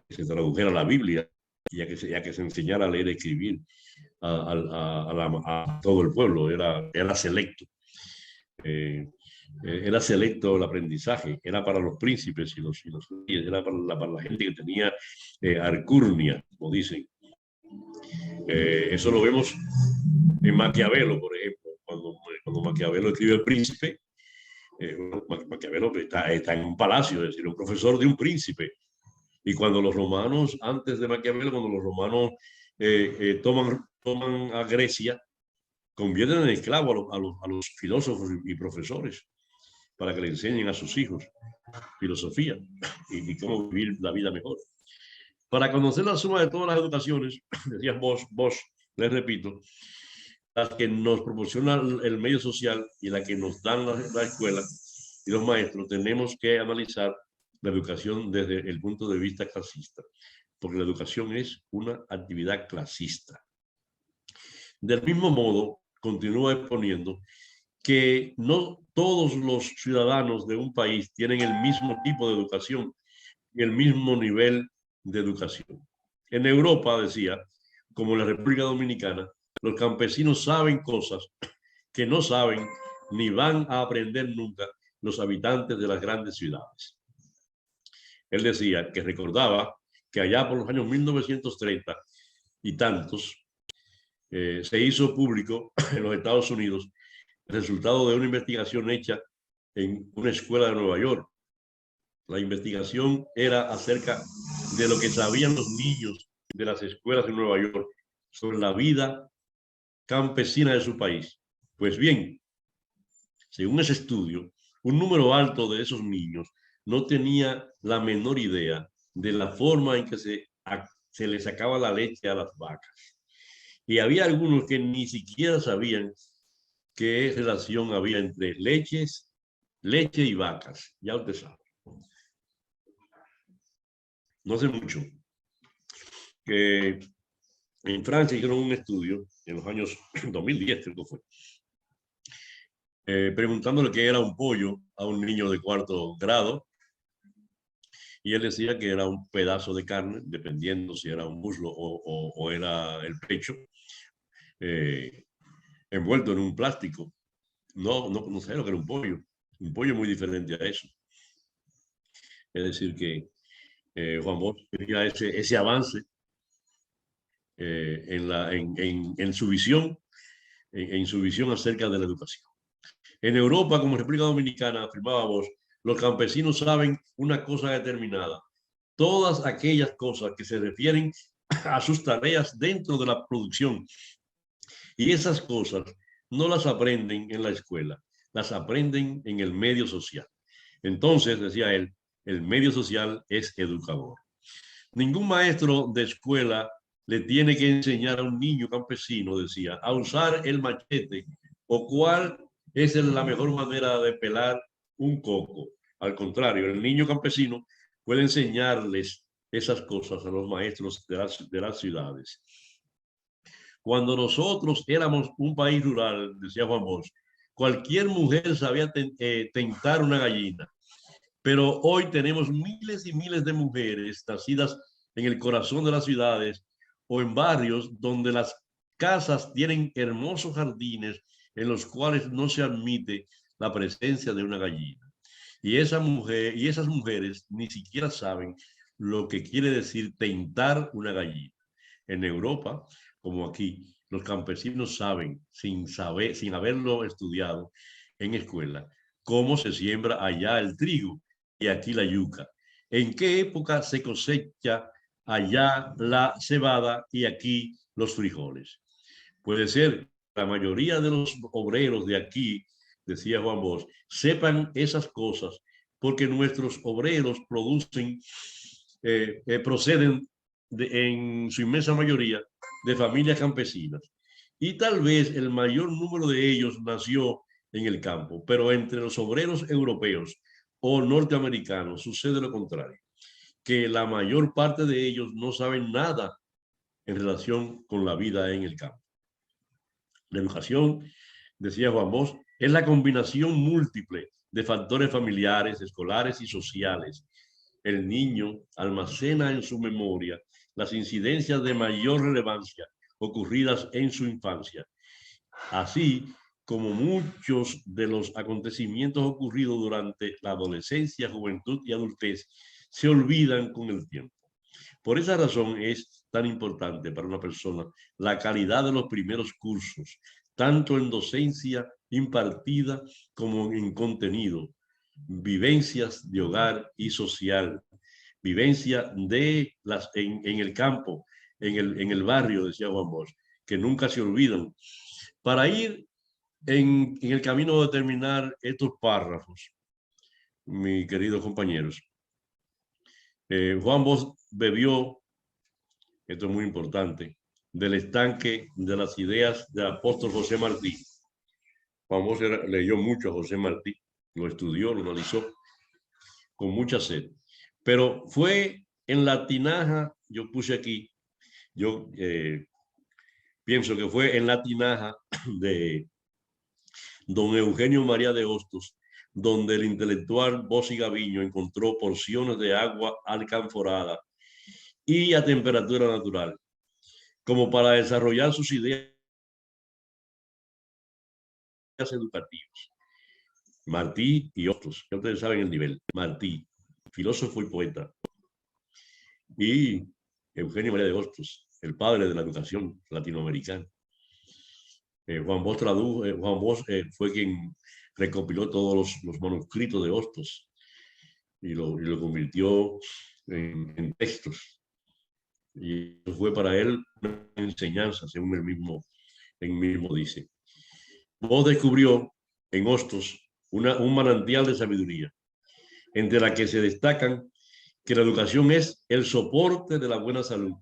que se tradujera la Biblia y a que se enseñara a leer y escribir a todo el pueblo. Era selecto. Era selecto el aprendizaje, era para los príncipes y los reyes, era para la gente que tenía alcurnia, como dicen. Eso lo vemos en Maquiavelo, por ejemplo, cuando Maquiavelo escribe El Príncipe. Maquiavelo está en un palacio, es decir, un profesor de un príncipe. Y cuando los romanos, antes de Maquiavelo, cuando los romanos toman a Grecia, convierten en esclavos a los filósofos y profesores para que le enseñen a sus hijos filosofía y cómo vivir la vida mejor. Para conocer la suma de todas las educaciones, decía Bosch, les repito, las que nos proporciona el medio social y la que nos dan la escuela y los maestros, tenemos que analizar la educación desde el punto de vista clasista, porque la educación es una actividad clasista. Del mismo modo, continúa exponiendo que no todos los ciudadanos de un país tienen el mismo tipo de educación y el mismo nivel de educación. En Europa, decía, como en la República Dominicana, los campesinos saben cosas que no saben ni van a aprender nunca los habitantes de las grandes ciudades. Él decía que recordaba que allá por los años 1930 y tantos, se hizo público en los Estados Unidos el resultado de una investigación hecha en una escuela de Nueva York. La investigación era acerca de lo que sabían los niños de las escuelas de Nueva York sobre la vida campesina de su país. Pues bien, según ese estudio, un número alto de esos niños no tenía la menor idea de la forma en que se les sacaba la leche a las vacas. Y había algunos que ni siquiera sabían qué relación había entre leche y vacas. Ya usted sabe. No hace mucho que en Francia hicieron un estudio en los años 2010, creo que fue, preguntándole qué era un pollo a un niño de 4º grado. Y él decía que era un pedazo de carne, dependiendo si era un muslo o era el pecho, envuelto en un plástico. No sé lo que era un pollo. Un pollo muy diferente a eso. Es decir, que Juan Bosch tenía ese avance en su visión, en su visión acerca de la educación. En Europa, como en República Dominicana, afirmaba Bosch, los campesinos saben una cosa determinada. Todas aquellas cosas que se refieren a sus tareas dentro de la producción. Y esas cosas no las aprenden en la escuela, las aprenden en el medio social. Entonces, decía él, el medio social es educador. Ningún maestro de escuela le tiene que enseñar a un niño campesino, decía, a usar el machete o cuál es la mejor manera de pelar un coco. Al contrario, el niño campesino puede enseñarles esas cosas a los maestros de las ciudades. Cuando nosotros éramos un país rural, decía Juan Bosch, cualquier mujer sabía tentar una gallina. Pero hoy tenemos miles y miles de mujeres nacidas en el corazón de las ciudades o en barrios donde las casas tienen hermosos jardines en los cuales no se admite la presencia de una gallina. Y esas mujeres ni siquiera saben lo que quiere decir tentar una gallina. En Europa, como aquí, los campesinos saben, sin haberlo estudiado en escuela, cómo se siembra allá el trigo y aquí la yuca. En qué época se cosecha allá la cebada y aquí los frijoles. Puede ser la mayoría de los obreros de aquí, decía Juan Bosch, sepan esas cosas porque nuestros obreros proceden en su inmensa mayoría de familias campesinas. Y tal vez el mayor número de ellos nació en el campo, pero entre los obreros europeos o norteamericanos sucede lo contrario, que la mayor parte de ellos no saben nada en relación con la vida en el campo. La educación, decía Juan Bosch, es la combinación múltiple de factores familiares, escolares y sociales. El niño almacena en su memoria las incidencias de mayor relevancia ocurridas en su infancia, así como muchos de los acontecimientos ocurridos durante la adolescencia, juventud y adultez se olvidan con el tiempo. Por esa razón es tan importante para una persona la calidad de los primeros cursos, tanto en docencia impartida como en contenido, vivencias de hogar y social, vivencia de en el campo, en el barrio, decía Juan Bosch, que nunca se olvidan. Para ir en el camino de terminar estos párrafos, mis queridos compañeros, Juan Bosch bebió, esto es muy importante, del estanque de las ideas del apóstol José Martí. Juan Bosch leyó mucho a José Martí, lo estudió, lo analizó con mucha sed. Pero fue en la tinaja, yo puse aquí, yo pienso que fue en la tinaja de don Eugenio María de Hostos, donde el intelectual Bossi Gaviño encontró porciones de agua alcanforada y a temperatura natural, como para desarrollar sus ideas educativas. Martí y Hostos, ya ustedes saben el nivel. Martí, filósofo y poeta. Y Eugenio María de Hostos, el padre de la educación latinoamericana. Juan Bosch fue quien recopiló todos los manuscritos de Hostos y lo convirtió en textos. Y eso fue para él una enseñanza, según él mismo dice. Bosch descubrió en Hostos un manantial de sabiduría, entre la que se destacan que la educación es el soporte de la buena salud,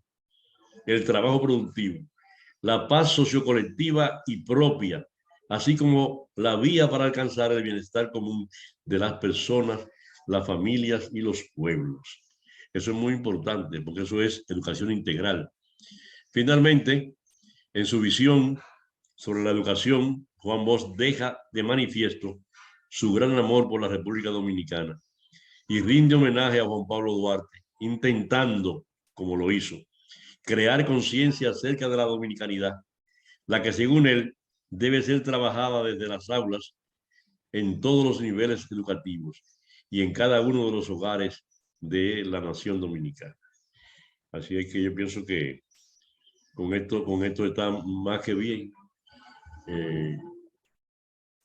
el trabajo productivo, la paz sociocolectiva y propia, así como la vía para alcanzar el bienestar común de las personas, las familias y los pueblos. Eso es muy importante porque eso es educación integral. Finalmente, en su visión sobre la educación, Juan Bosch deja de manifiesto su gran amor por la República Dominicana y rinde homenaje a Juan Pablo Duarte, intentando, como lo hizo, crear conciencia acerca de la dominicanidad, la que según él debe ser trabajada desde las aulas en todos los niveles educativos y en cada uno de los hogares de la nación dominicana. Así es que yo pienso que con esto está más que bien.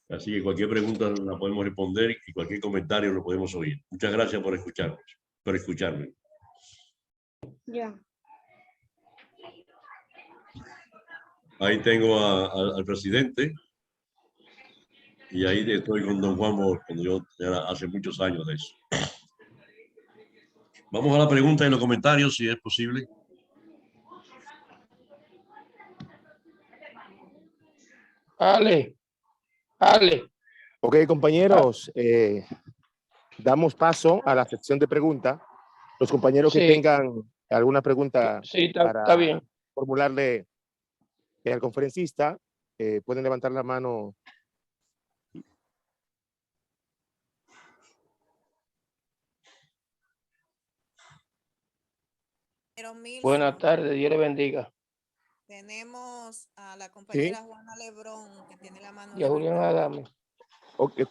Así que cualquier pregunta la podemos responder y cualquier comentario lo podemos oír. Muchas gracias por escucharme. Ya. Ahí tengo al presidente y ahí estoy con don Juan Bosch, cuando yo era hace muchos años de eso. Vamos a la pregunta en los comentarios, si es posible. Ale. Ok, compañeros, damos paso a la sección de preguntas. Los compañeros que Sí. tengan alguna pregunta Sí, está para bien. formularle al conferencista, pueden levantar la mano. Pero Milson, Buenas tardes, Dios le bendiga. tenemos a la compañera Juana Lebrón, que tiene la mano Y a Julián levantada. Adame. Ok,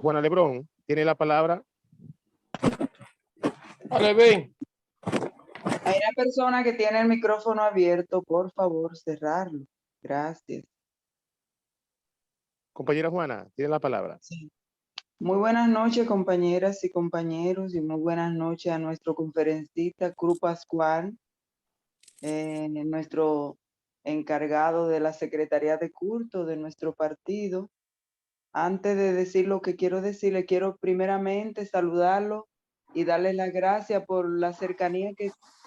Juana Lebrón, tiene la palabra. Ale, ven. Hay una persona que tiene el micrófono abierto, por favor, cerrarlo. Gracias. Compañera Juana, tiene la palabra. Sí. Muy buenas noches, compañeras y compañeros, y muy buenas noches a nuestro conferencista Cruz Pascual, nuestro encargado de la Secretaría de Culto de nuestro partido. Antes de decir lo que quiero decirle, quiero primeramente saludarlo y darle las gracias por la cercanía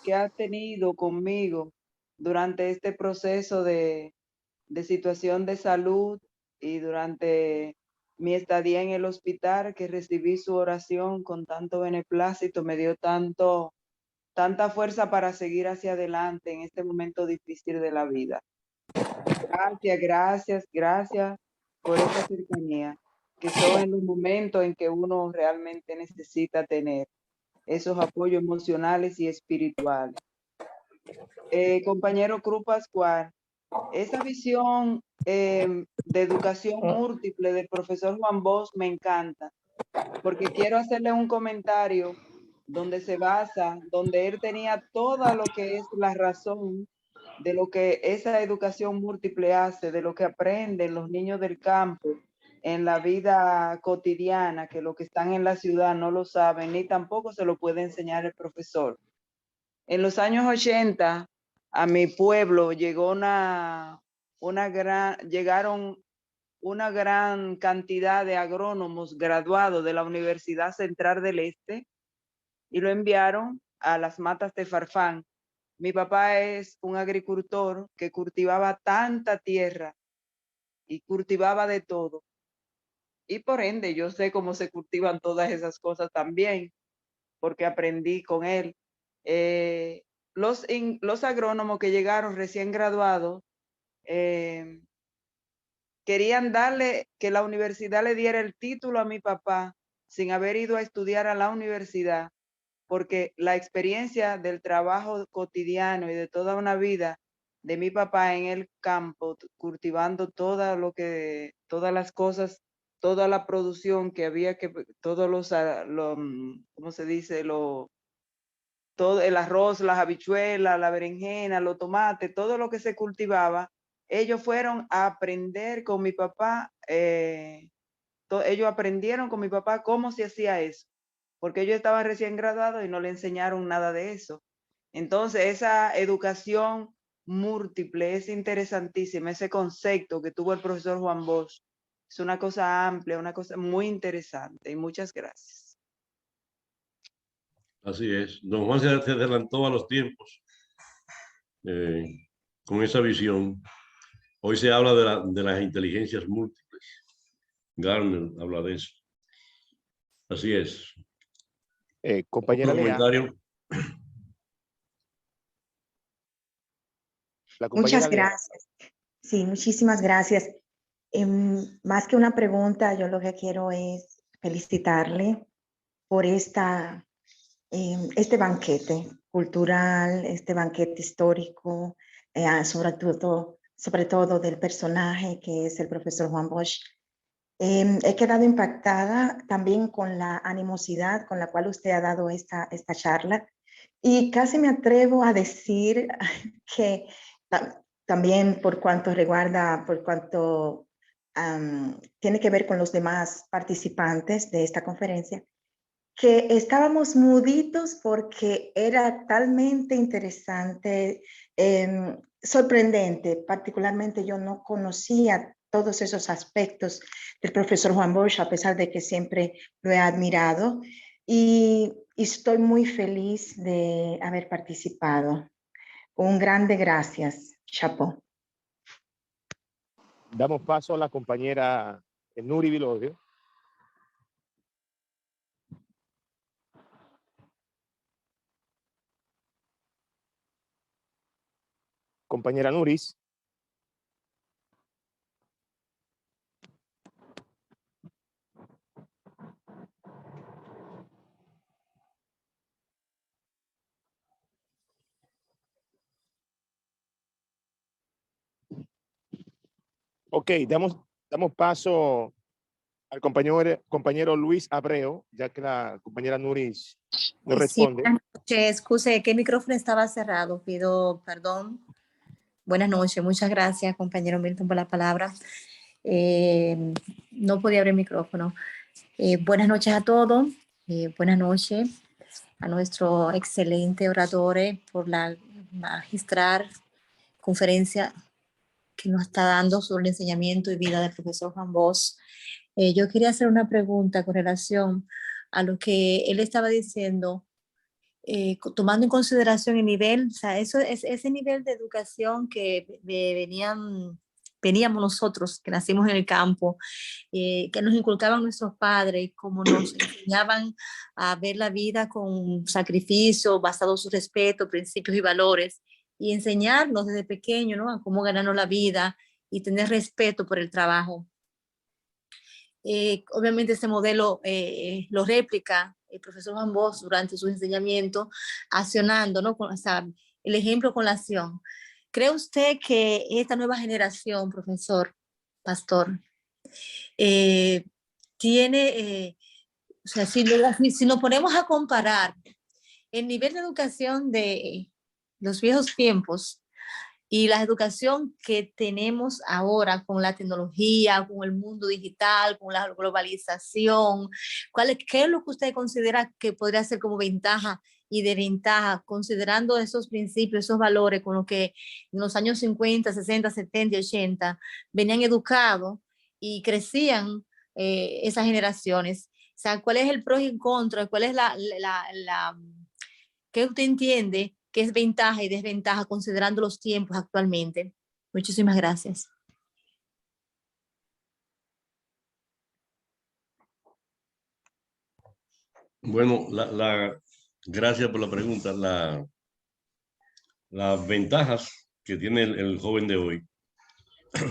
que ha tenido conmigo durante este proceso de situación de salud y durante mi estadía en el hospital, que recibí su oración con tanto beneplácito, me dio tanta fuerza para seguir hacia adelante en este momento difícil de la vida. Gracias por esa cercanía, que son en los momentos en que uno realmente necesita tener esos apoyos emocionales y espirituales. Compañero Cruz Pascual, esa visión de educación múltiple del profesor Juan Bosch me encanta, porque quiero hacerle un comentario donde se basa, donde él tenía todo lo que es la razón de lo que esa educación múltiple hace, de lo que aprenden los niños del campo en la vida cotidiana, que los que están en la ciudad no lo saben, ni tampoco se lo puede enseñar el profesor. En los años 80, a mi pueblo llegaron una gran cantidad de agrónomos graduados de la Universidad Central del Este y lo enviaron a las matas de Farfán. Mi papá es un agricultor que cultivaba tanta tierra y cultivaba de todo. Y por ende, yo sé cómo se cultivan todas esas cosas también, porque aprendí con él. Los agrónomos que llegaron recién graduados querían que la universidad le diera el título a mi papá sin haber ido a estudiar a la universidad, porque la experiencia del trabajo cotidiano y de toda una vida de mi papá en el campo, cultivando todas las cosas, toda la producción que había, todos ¿cómo se dice? Todo el arroz, las habichuelas, la berenjena, los tomates, todo lo que se cultivaba, ellos fueron a aprender con mi papá, ellos aprendieron con mi papá cómo se hacía eso, porque ellos estaban recién graduados y no le enseñaron nada de eso. Entonces, esa educación múltiple es interesantísima, ese concepto que tuvo el profesor Juan Bosch. Es una cosa amplia, una cosa muy interesante, y muchas gracias. Así es. Don Juan se adelantó a los tiempos con esa visión. Hoy se habla de las inteligencias múltiples. Garner habla de eso. Así es. Compañera ¿Otro Lea, comentario? la compañera Muchas Lea. gracias. Sí, muchísimas gracias. Más que una pregunta, yo lo que quiero es felicitarle por este banquete cultural, este banquete histórico, sobre todo del personaje que es el profesor Juan Bosch. He quedado impactada también con la animosidad con la cual usted ha dado esta charla, y casi me atrevo a decir que también por cuanto tiene que ver con los demás participantes de esta conferencia, que estábamos muditos porque era talmente interesante, sorprendente. Particularmente yo no conocía todos esos aspectos del profesor Juan Bosch, a pesar de que siempre lo he admirado, y estoy muy feliz de haber participado. Un grande gracias, Chapo. Damos paso a la compañera Nuri Vilorio. Compañera Nuris. Ok, damos paso al compañero Luis Abreu, ya que la compañera Nuris no responde. Excuse, que el micrófono estaba cerrado. Pido perdón. Buenas noches. Muchas gracias, compañero Milton, por la palabra. No podía abrir el micrófono. Buenas noches a todos. Buenas noches a nuestro excelente orador por la magistral conferencia que nos está dando sobre el enseñamiento y vida del profesor Juan Bosch. Yo quería hacer una pregunta con relación a lo que él estaba diciendo, tomando en consideración el nivel, o sea, ese nivel de educación que veníamos nosotros, que nacimos en el campo, que nos inculcaban nuestros padres, como nos enseñaban a ver la vida con sacrificio, basado en su respeto, principios y valores, y enseñarnos desde pequeño, ¿no?, a cómo ganarnos la vida y tener respeto por el trabajo. Obviamente este modelo lo réplica el profesor Juan Bosch durante su enseñamiento, accionando, ¿no?, o sea, el ejemplo con la acción. ¿Cree usted que esta nueva generación, profesor, pastor, tiene, o sea, si nos ponemos a comparar el nivel de educación de los viejos tiempos y la educación que tenemos ahora con la tecnología, con el mundo digital, con la globalización, ¿qué es lo que usted considera que podría ser como ventaja y desventaja, considerando esos principios, esos valores con los que en los años 50, 60, 70 y 80 venían educados y crecían esas generaciones? O sea, ¿cuál es el pro y el contra? ¿Cuál es qué usted entiende que es ventaja y desventaja considerando los tiempos actualmente? Muchísimas gracias. Bueno, gracias por la pregunta. Las ventajas que tiene el joven de hoy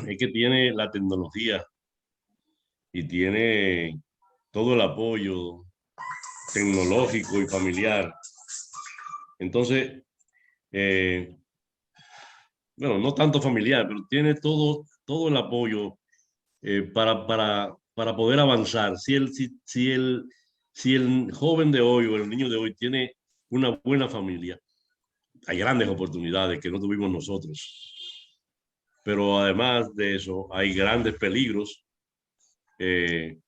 es que tiene la tecnología y tiene todo el apoyo tecnológico y familiar. Entonces, bueno, no tanto familiar, pero tiene todo el apoyo para poder avanzar. Si el joven de hoy o el niño de hoy tiene una buena familia, hay grandes oportunidades que no tuvimos nosotros. Pero además de eso, hay grandes peligros en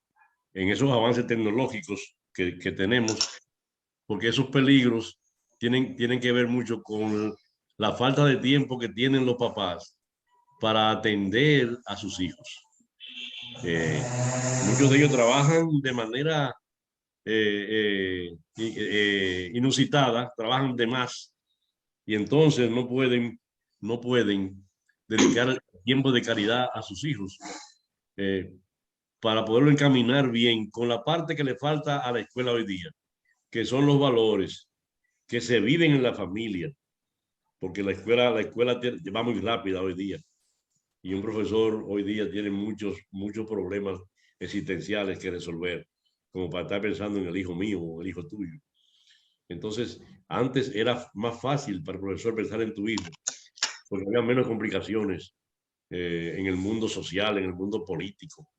esos avances tecnológicos que tenemos, porque esos peligros tienen que ver mucho con la falta de tiempo que tienen los papás para atender a sus hijos. Muchos de ellos trabajan de manera inusitada, trabajan de más y entonces no pueden dedicar tiempo de calidad a sus hijos para poderlo encaminar bien con la parte que le falta a la escuela hoy día, que son los valores que se viven en la familia, porque la escuela va muy rápida hoy día y un profesor hoy día tiene muchos problemas existenciales que resolver, como para estar pensando en el hijo mío o el hijo tuyo. Entonces, antes era más fácil para el profesor pensar en tu hijo, porque había menos complicaciones en el mundo social, en el mundo político.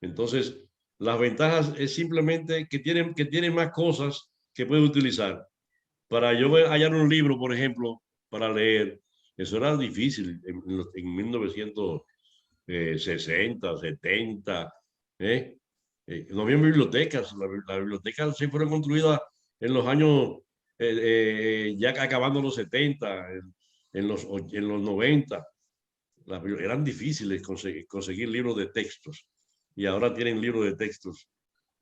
Entonces, las ventajas es simplemente que tienen más cosas que puede utilizar. Para yo hallar un libro, por ejemplo, para leer, eso era difícil en 1960, 70. No había bibliotecas. Las bibliotecas se fueron construidas en los años, ya acabando los 70, en los 90. Eran difíciles conseguir libros de textos. Y ahora tienen libros de textos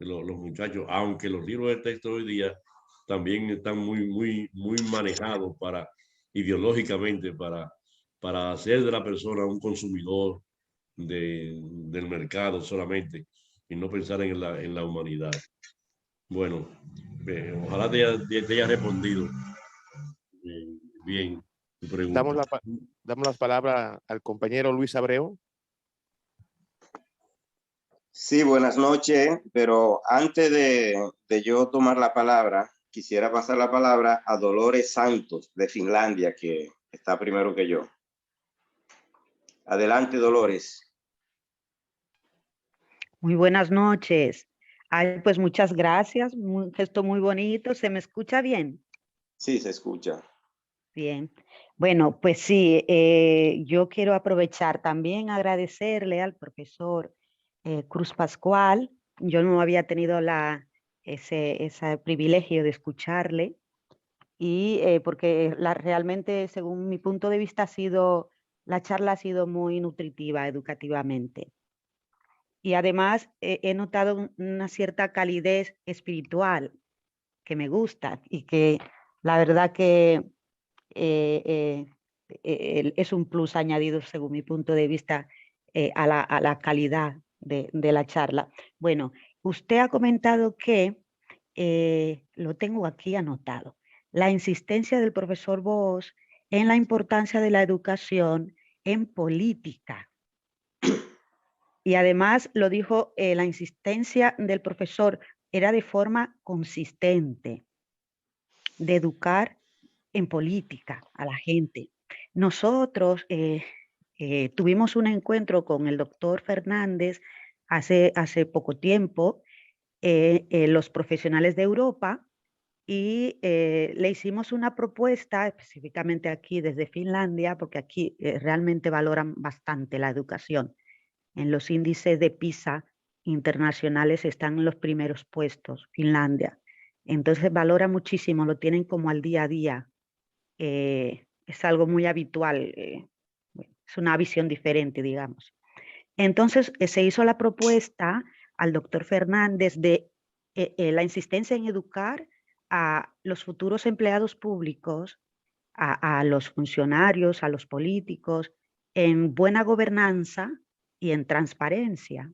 los muchachos, aunque los libros de texto hoy día también están muy manejados ideológicamente para hacer de la persona un consumidor del mercado solamente y no pensar en la humanidad. Bueno, ojalá te haya respondido bien tu pregunta. Damos la palabra al compañero Luis Abreu. Sí, buenas noches, pero antes de yo tomar la palabra, quisiera pasar la palabra a Dolores Santos de Finlandia, que está primero que yo. Adelante, Dolores. Muy buenas noches. Ay, pues muchas gracias, un gesto muy bonito. ¿Se me escucha bien? Sí, se escucha. Bien. Bueno, pues sí, yo quiero aprovechar también agradecerle al profesor Cruz Pascual. Yo no había tenido ese privilegio de escucharle y porque realmente, según mi punto de vista, la charla ha sido muy nutritiva educativamente. Y además he notado una cierta calidez espiritual que me gusta y que la verdad que es un plus añadido, según mi punto de vista, a la calidad de la charla. Bueno, usted ha comentado que, lo tengo aquí anotado, la insistencia del profesor Bosch en la importancia de la educación en política. Y además lo dijo, la insistencia del profesor era de forma consistente, de educar en política a la gente. Nosotros tuvimos un encuentro con el doctor Fernández hace poco tiempo, los profesionales de Europa, y le hicimos una propuesta específicamente aquí desde Finlandia, porque aquí realmente valoran bastante la educación. En los índices de PISA internacionales están en los primeros puestos, Finlandia. Entonces valora muchísimo, lo tienen como al día a día. Es algo muy habitual, bueno, es una visión diferente, digamos. Entonces se hizo la propuesta al doctor Fernández de la insistencia en educar a los futuros empleados públicos, a los funcionarios, a los políticos, en buena gobernanza y en transparencia.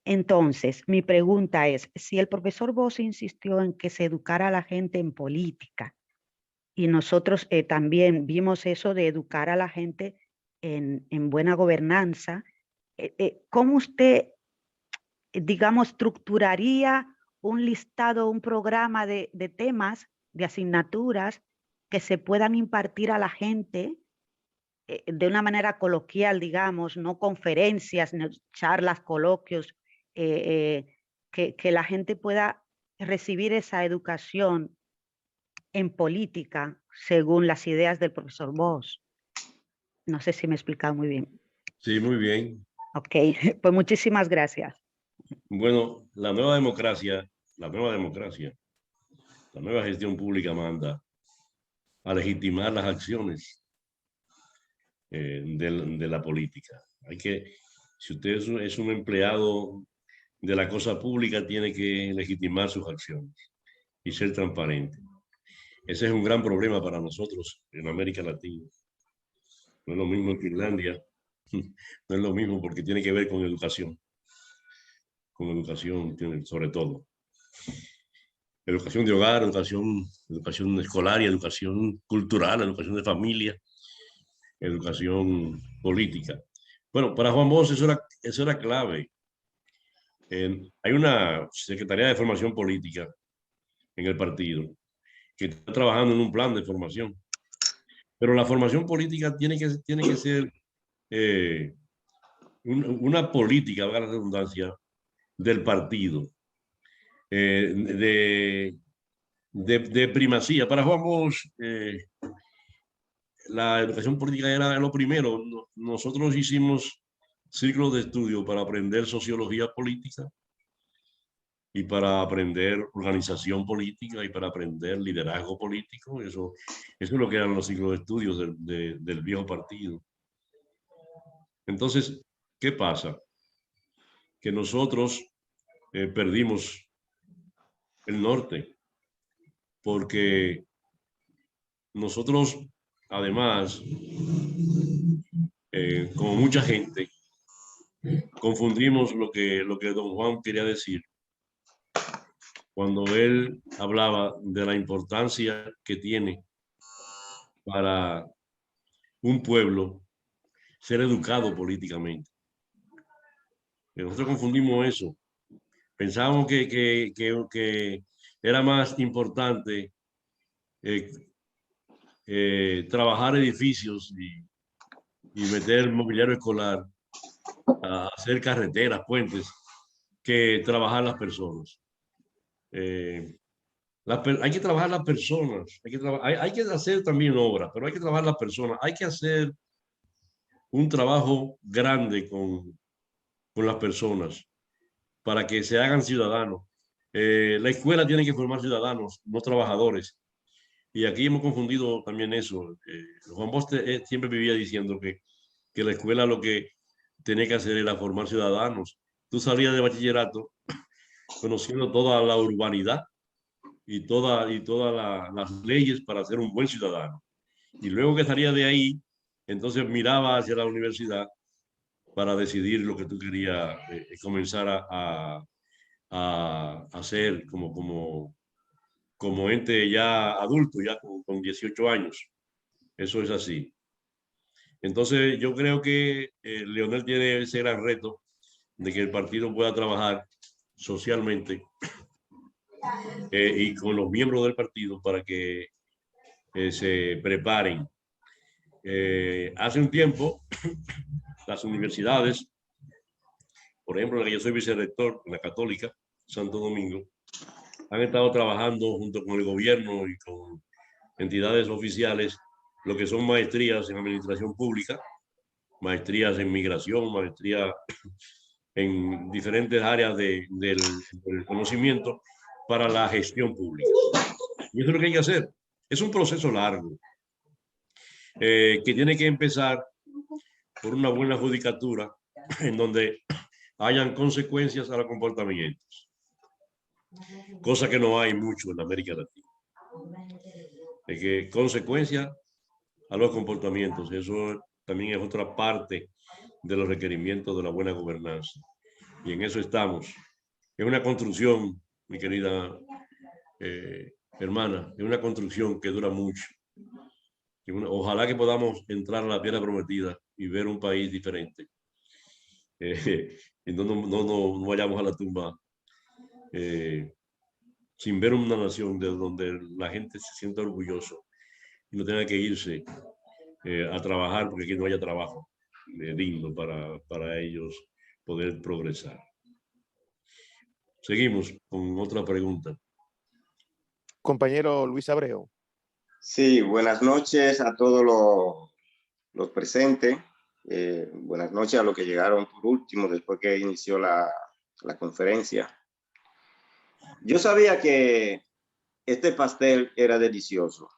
Entonces, mi pregunta es, si el profesor Bosch insistió en que se educara a la gente en política, y nosotros también vimos eso de educar a la gente en buena gobernanza, ¿cómo usted, digamos, estructuraría un listado, un programa de temas, de asignaturas que se puedan impartir a la gente de una manera coloquial, digamos, no conferencias, no charlas, coloquios, que la gente pueda recibir esa educación en política según las ideas del profesor Bosch? No sé si me he explicado muy bien. Sí, muy bien. Ok, pues muchísimas gracias. Bueno, la nueva democracia, la nueva gestión pública manda a legitimar las acciones de la política. Si usted es un empleado de la cosa pública, tiene que legitimar sus acciones y ser transparente. Ese es un gran problema para nosotros en América Latina. No es lo mismo en Finlandia, no es lo mismo porque tiene que ver con educación sobre todo. Educación de hogar, educación escolar y educación cultural, educación de familia, educación política. Bueno, para Juan Bosch eso era clave. Hay una Secretaría de Formación Política en el partido que está trabajando en un plan de formación. Pero la formación política tiene que ser una política, valga la redundancia, del partido, de primacía. Para Juan Bosch, la educación política era lo primero. Nosotros hicimos ciclos de estudio para aprender sociología política y para aprender organización política y para aprender liderazgo político. Eso es lo que eran los ciclos de estudios del viejo partido. Entonces, ¿qué pasa? Que nosotros perdimos el norte, porque nosotros, además, como mucha gente, confundimos lo que don Juan quería decir cuando él hablaba de la importancia que tiene para un pueblo ser educado políticamente. Nosotros confundimos eso. Pensábamos que era más importante trabajar edificios y meter mobiliario escolar, a hacer carreteras, puentes, que trabajar las personas. Hay que trabajar las personas, hay que hacer también obras, pero hay que trabajar las personas, hay que hacer un trabajo grande con las personas para que se hagan ciudadanos. La escuela tiene que formar ciudadanos, no trabajadores. Y aquí hemos confundido también eso. Juan Bosch siempre vivía diciendo que la escuela lo que tenía que hacer era formar ciudadanos. Tú salías de bachillerato conociendo toda la urbanidad y todas las leyes para ser un buen ciudadano. Y luego que salía de ahí, entonces miraba hacia la universidad para decidir lo que tú querías comenzar a hacer como ente ya adulto, ya con 18 años. Eso es así. Entonces yo creo que Leonel tiene ese gran reto de que el partido pueda trabajar socialmente y con los miembros del partido para que se preparen. Hace un tiempo, las universidades, por ejemplo, en la que yo soy vicerrector, en la Católica, Santo Domingo, han estado trabajando junto con el gobierno y con entidades oficiales lo que son maestrías en administración pública, maestrías en migración, maestrías en diferentes áreas del conocimiento para la gestión pública. Y eso es lo que hay que hacer. Es un proceso largo que tiene que empezar por una buena judicatura en donde hayan consecuencias a los comportamientos, cosa que no hay mucho en América Latina. De que consecuencias a los comportamientos, eso también es otra parte de los requerimientos de la buena gobernanza. Y en eso estamos. Es una construcción, mi querida hermana, es una construcción que dura mucho. Ojalá que podamos entrar a la tierra prometida y ver un país diferente. Y no vayamos a la tumba sin ver una nación de donde la gente se sienta orgulloso y no tenga que irse a trabajar porque aquí no haya trabajo digno para ellos poder progresar. Seguimos con otra pregunta. Compañero Luis Abreu. Sí, buenas noches a todos los presentes. Buenas noches a los que llegaron por último después que inició la conferencia. Yo sabía que este pastel era delicioso,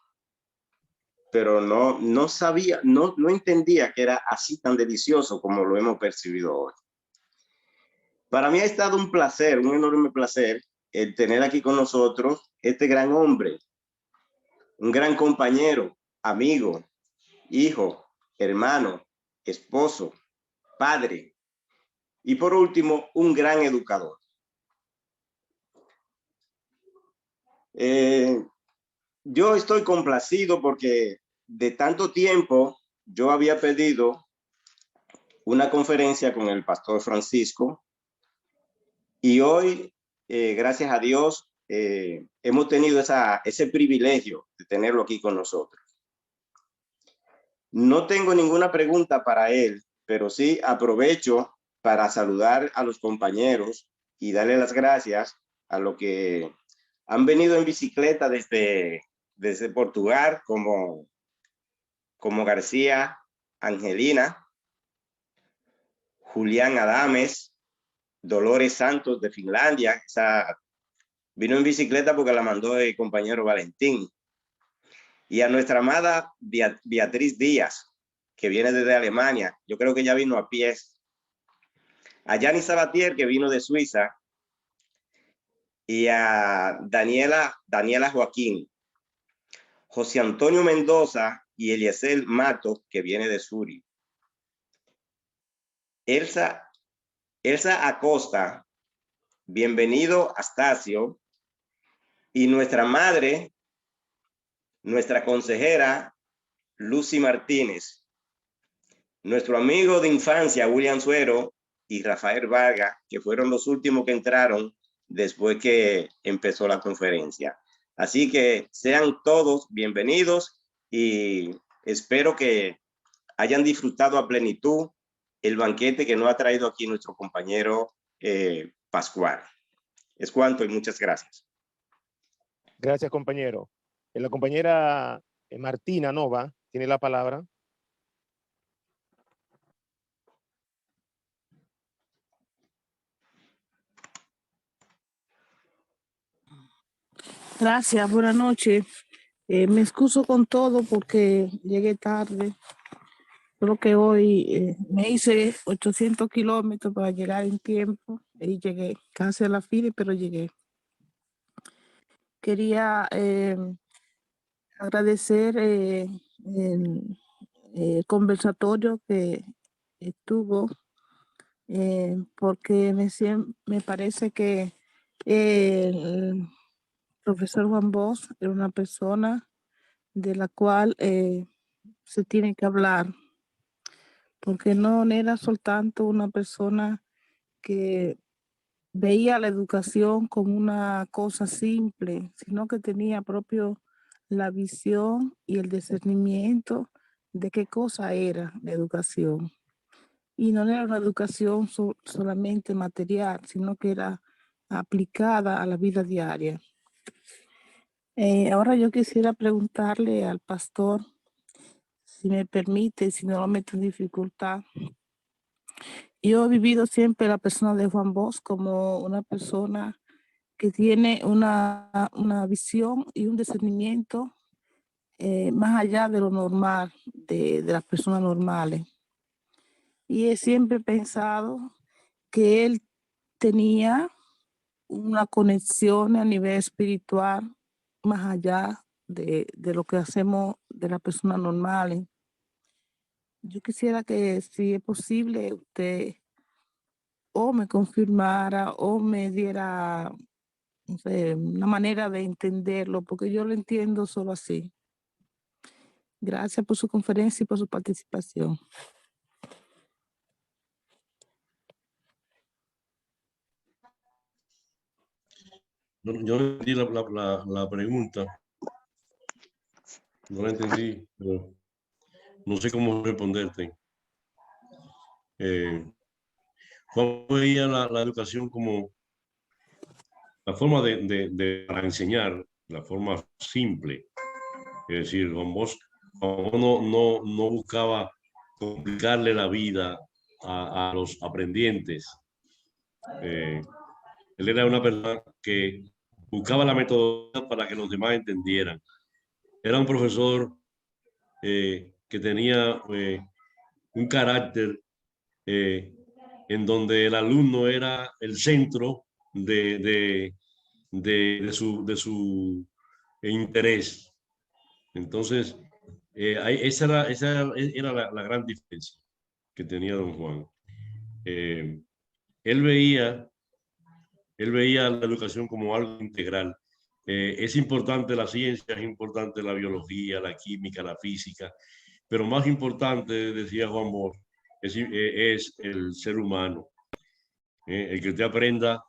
pero no sabía, no entendía que era así tan delicioso como lo hemos percibido hoy. Para mí ha estado un placer, un enorme placer, el tener aquí con nosotros este gran hombre, un gran compañero, amigo, hijo, hermano, esposo, padre y por último, un gran educador. Yo estoy complacido porque de tanto tiempo yo había pedido una conferencia con el pastor Francisco y hoy, gracias a Dios, hemos tenido ese privilegio de tenerlo aquí con nosotros. No tengo ninguna pregunta para él, pero sí aprovecho para saludar a los compañeros y darle las gracias a los que han venido en bicicleta desde Portugal, como García, Angelina, Julián Adames, Dolores Santos de Finlandia. Vino en bicicleta porque la mandó el compañero Valentín. Y a nuestra amada Beatriz Díaz, que viene desde Alemania. Yo creo que ya vino a pies. A Yanni Sabatier, que vino de Suiza. Y a Daniela Joaquín. José Antonio Mendoza y Eliezer Mato, que viene de Zurich. Elsa Acosta, bienvenido Astacio. Y nuestra madre, nuestra consejera, Lucy Martínez. Nuestro amigo de infancia, William Suero, y Rafael Vargas, que fueron los últimos que entraron después que empezó la conferencia. Así que sean todos bienvenidos y espero que hayan disfrutado a plenitud el banquete que nos ha traído aquí nuestro compañero Pascual. Es cuanto y muchas gracias. Gracias, compañero. La compañera Martina Nova tiene la palabra. Gracias, buenas noches. Me excuso con todo porque llegué tarde. Creo que hoy me hice 800 kilómetros para llegar en tiempo y llegué. Casi a la fila, pero llegué. Quería agradecer el conversatorio que estuvo porque me parece que el profesor Juan Bosch era una persona de la cual se tiene que hablar, porque no era soltanto una persona que veía la educación como una cosa simple, sino que tenía propio la visión y el discernimiento de qué cosa era la educación. Y no era una educación solamente material, sino que era aplicada a la vida diaria. Ahora yo quisiera preguntarle al pastor, si me permite, si no lo meto en dificultad. Yo he vivido siempre la persona de Juan Bosch como una persona que tiene una visión y un discernimiento más allá de lo normal, de las personas normales. Y he siempre pensado que él tenía una conexión a nivel espiritual más allá de lo que hacemos de las personas normales. Yo quisiera que, si es posible, usted o me confirmara o me diera, no sé, una manera de entenderlo, porque yo lo entiendo solo así. Gracias por su conferencia y por su participación. Yo no entendí la pregunta. No la entendí, pero no sé cómo responderte. Juan veía la educación como la forma para enseñar, la forma simple. Es decir, Juan Bosch no buscaba complicarle la vida a los aprendientes. Él era una persona que buscaba la metodología para que los demás entendieran. Era un profesor que tenía un carácter en donde el alumno era el centro de su interés. Entonces, esa era la gran diferencia que tenía don Juan. Él veía la educación como algo integral. Es importante la ciencia, es importante la biología, la química, la física, pero más importante, decía Juan Bosch, es el ser humano. El que usted aprenda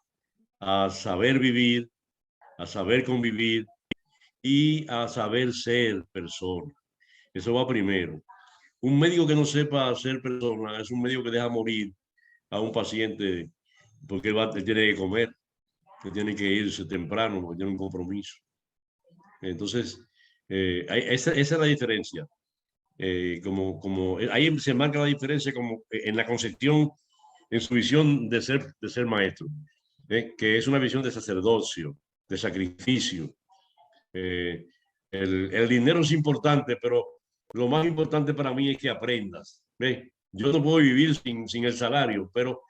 a saber vivir, a saber convivir y a saber ser persona. Eso va primero. Un médico que no sepa ser persona es un médico que deja morir a un paciente porque él tiene que comer, que tiene que irse temprano porque tiene un compromiso. Entonces, esa es la diferencia. Ahí se marca la diferencia como en la concepción, en su visión de ser maestro, que es una visión de sacerdocio, de sacrificio. El dinero es importante, pero lo más importante para mí es que aprendas. Yo no puedo vivir sin el salario, pero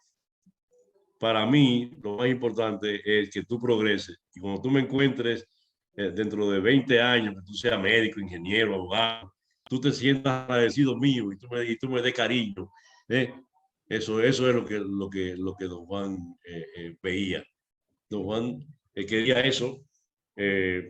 para mí lo más importante es que tú progreses. Y cuando tú me encuentres dentro de 20 años, que tú seas médico, ingeniero, abogado, tú te sientas agradecido mío y tú me des cariño. Eso es lo que don Juan veía. Don Juan quería eso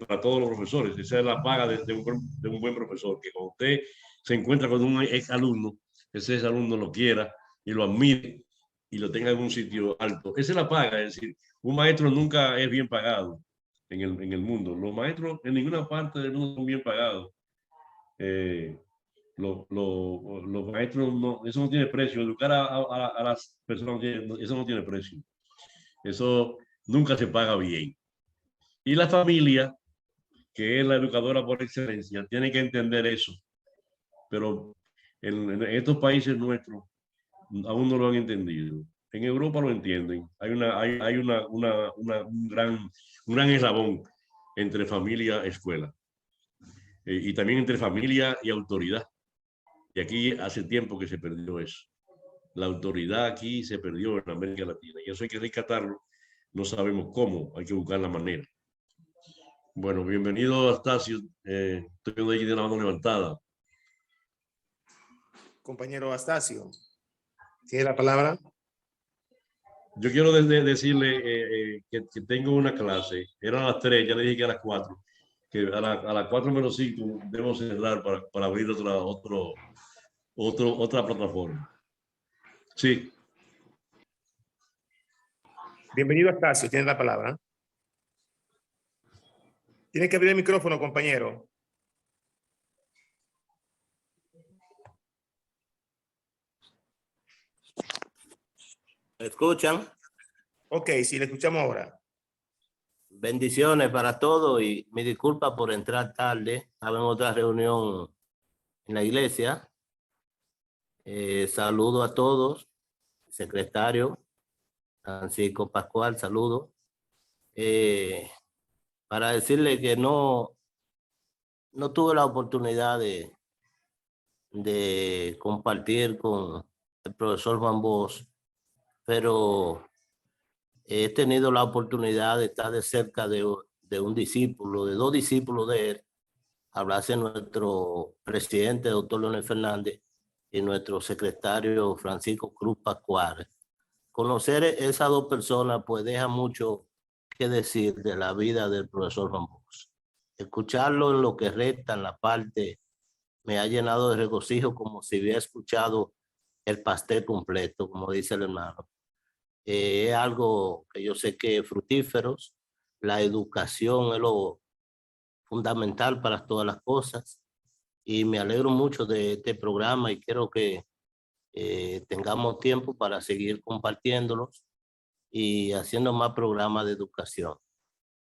para todos los profesores. Esa es la paga de un buen profesor, que cuando usted se encuentra con un ex alumno, ese alumno lo quiera y lo admire y lo tenga en un sitio alto. Esa es la paga. Es decir, un maestro nunca es bien pagado en el mundo. Los maestros en ninguna parte del mundo son bien pagados. Los maestros, eso no tiene precio. Educar a las personas, eso no tiene precio. Eso nunca se paga bien. Y la familia que es la educadora por excelencia, tiene que entender eso. Pero en estos países nuestros aún no lo han entendido. En Europa lo entienden. Hay un gran eslabón entre familia y escuela. Y también entre familia y autoridad. Y aquí hace tiempo que se perdió eso. La autoridad aquí se perdió en América Latina. Y eso hay que rescatarlo. No sabemos cómo, hay que buscar la manera. Bueno, bienvenido, Astacio. Estoy viendo ahí de la mano levantada. Compañero Astacio, ¿tiene la palabra? Yo quiero decirle que tengo una clase. Eran las 3, ya le dije que a las 4. Que a las 4 menos 5 debo cerrar para abrir otra plataforma. Sí. Bienvenido, Astacio, tiene la palabra. Tiene que abrir el micrófono, compañero. ¿Me escuchan? Ok, sí, le escuchamos ahora. Bendiciones para todos y mi disculpa por entrar tarde. Estaba en otra reunión en la iglesia. Saludo a todos. Secretario Francisco Pascual, saludo. Para decirle que no tuve la oportunidad de compartir con el profesor Juan Bosch, pero he tenido la oportunidad de estar de cerca de un discípulo, de 2 discípulos de él, hablarse nuestro presidente, doctor Leonel Fernández, y nuestro secretario Francisco Cruz Pascual. Conocer esas 2 personas pues deja mucho que decir de la vida del profesor Juan Bosch. Escucharlo en lo que resta en la parte me ha llenado de regocijo como si hubiera escuchado el pastel completo, como dice el hermano. Es algo que yo sé que es fructífero. La educación es lo fundamental para todas las cosas y me alegro mucho de este programa y quiero que tengamos tiempo para seguir compartiéndolos y haciendo más programas de educación.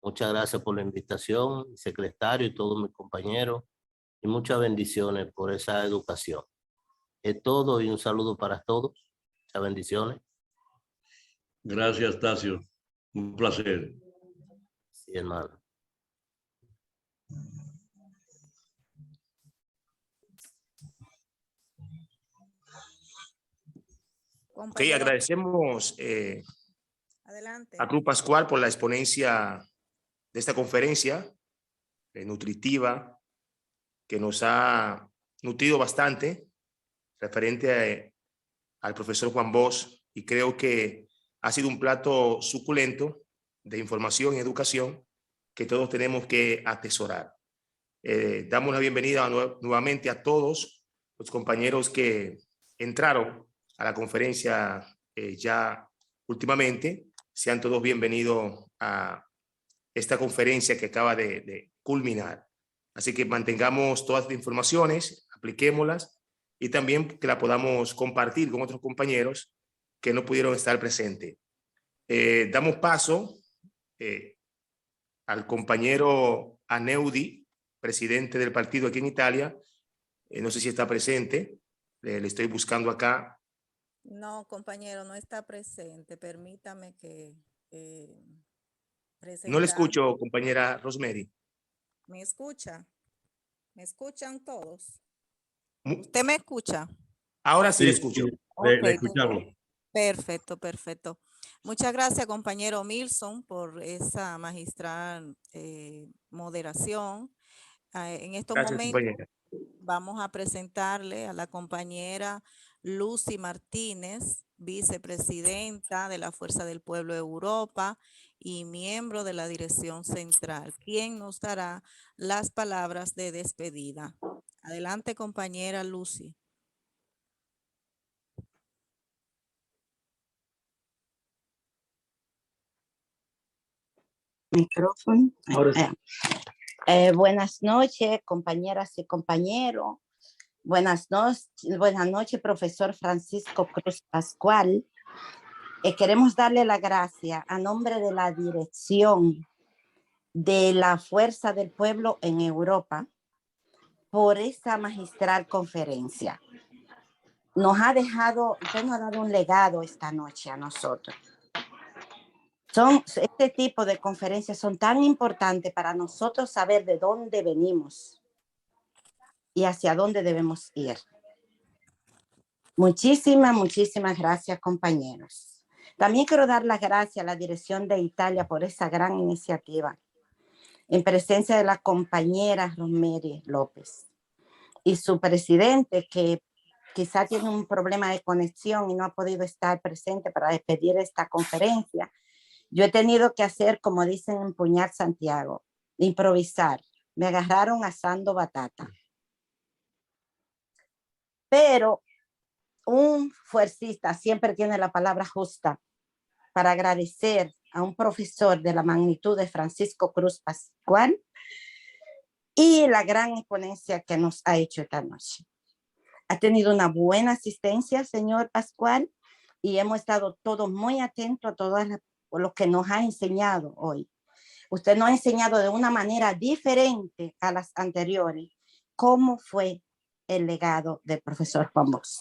Muchas gracias por la invitación, secretario y todos mis compañeros, y muchas bendiciones por esa educación. Es todo y un saludo para todos. Muchas bendiciones. Gracias, Astacio. Un placer. Sí, hermano. Ok, agradecemos Adelante. a Cruz Pascual por la exponencia de esta conferencia nutritiva que nos ha nutrido bastante referente al profesor Juan Bosch, y creo que ha sido un plato suculento de información y educación que todos tenemos que atesorar. Damos la bienvenida nuevamente a todos los compañeros que entraron a la conferencia ya últimamente. Sean todos bienvenidos a esta conferencia que acaba de culminar. Así que mantengamos todas las informaciones, apliquémoslas y también que la podamos compartir con otros compañeros que no pudieron estar presentes. Damos paso al compañero Aneudi, presidente del partido aquí en Italia. No sé si está presente. Le estoy buscando acá. No, compañero, no está presente. Permítame que No le escucho, compañera Rosemary. ¿Me escucha? ¿Me escuchan todos? ¿Usted me escucha? Ahora sí le escucho. Le escuchamos. Perfecto, perfecto. Muchas gracias, compañero Milson, por esa magistral moderación. En estos momentos vamos a presentarle a la compañera Lucy Martínez, vicepresidenta de la Fuerza del Pueblo de Europa y miembro de la Dirección Central, quien nos dará las palabras de despedida. Adelante, compañera Lucy. Micrófono. Buenas noches, compañeras y compañeros. Buenas noches, profesor Francisco Cruz Pascual. Queremos darle la gracia a nombre de la dirección de la Fuerza del Pueblo en Europa por esta magistral conferencia. Usted nos ha dado un legado esta noche a nosotros. Este tipo de conferencias son tan importantes para nosotros saber de dónde venimos y hacia dónde debemos ir. Muchísimas gracias, compañeros. También quiero dar las gracias a la Dirección de Italia por esa gran iniciativa, en presencia de la compañera Rosemary López y su presidente, que quizá tiene un problema de conexión y no ha podido estar presente para despedir esta conferencia. Yo he tenido que hacer, como dicen en Puñal Santiago, improvisar. Me agarraron asando batata. Pero un fuercista siempre tiene la palabra justa para agradecer a un profesor de la magnitud de Francisco Cruz Pascual y la gran exponencia que nos ha hecho esta noche. Ha tenido una buena asistencia, señor Pascual, y hemos estado todos muy atentos a todo lo que nos ha enseñado hoy. Usted nos ha enseñado de una manera diferente a las anteriores cómo fue el legado del profesor Juan Bosch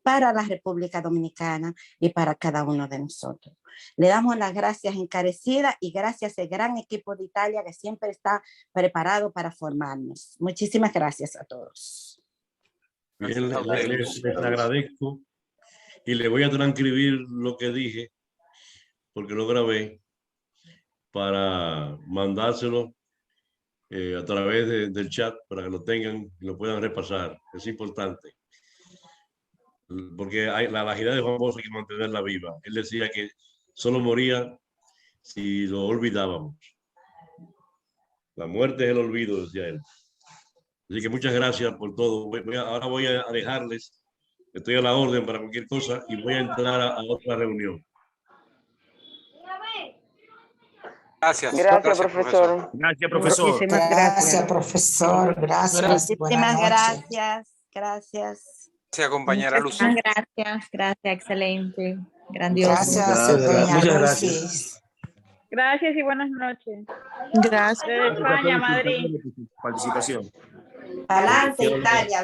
para la República Dominicana y para cada uno de nosotros. Le damos las gracias encarecidas y gracias al gran equipo de Italia que siempre está preparado para formarnos. Muchísimas gracias a todos. Bien, les agradezco y le voy a transcribir lo que dije porque lo grabé para mandárselo a través del chat para que lo tengan y lo puedan repasar. Es importante. Porque la idea de Juan Bosch hay que mantenerla viva. Él decía que solo moría si lo olvidábamos. La muerte es el olvido, decía él. Así que muchas gracias por todo. Ahora voy a dejarles. Estoy a la orden para cualquier cosa y voy a entrar a otra reunión. Gracias. Gracias, profesor. Gracias, profesor. Muchísimas gracias. Gracias, profesor. Gracias. Muchísimas gracias. Gracias. Gracias, compañera Luz. Gracias, excelente, grandioso. Gracias, doña Muchas Lucy. gracias. Gracias y buenas noches. Gracias. Desde España, Madrid. Participación. Adelante, Italia.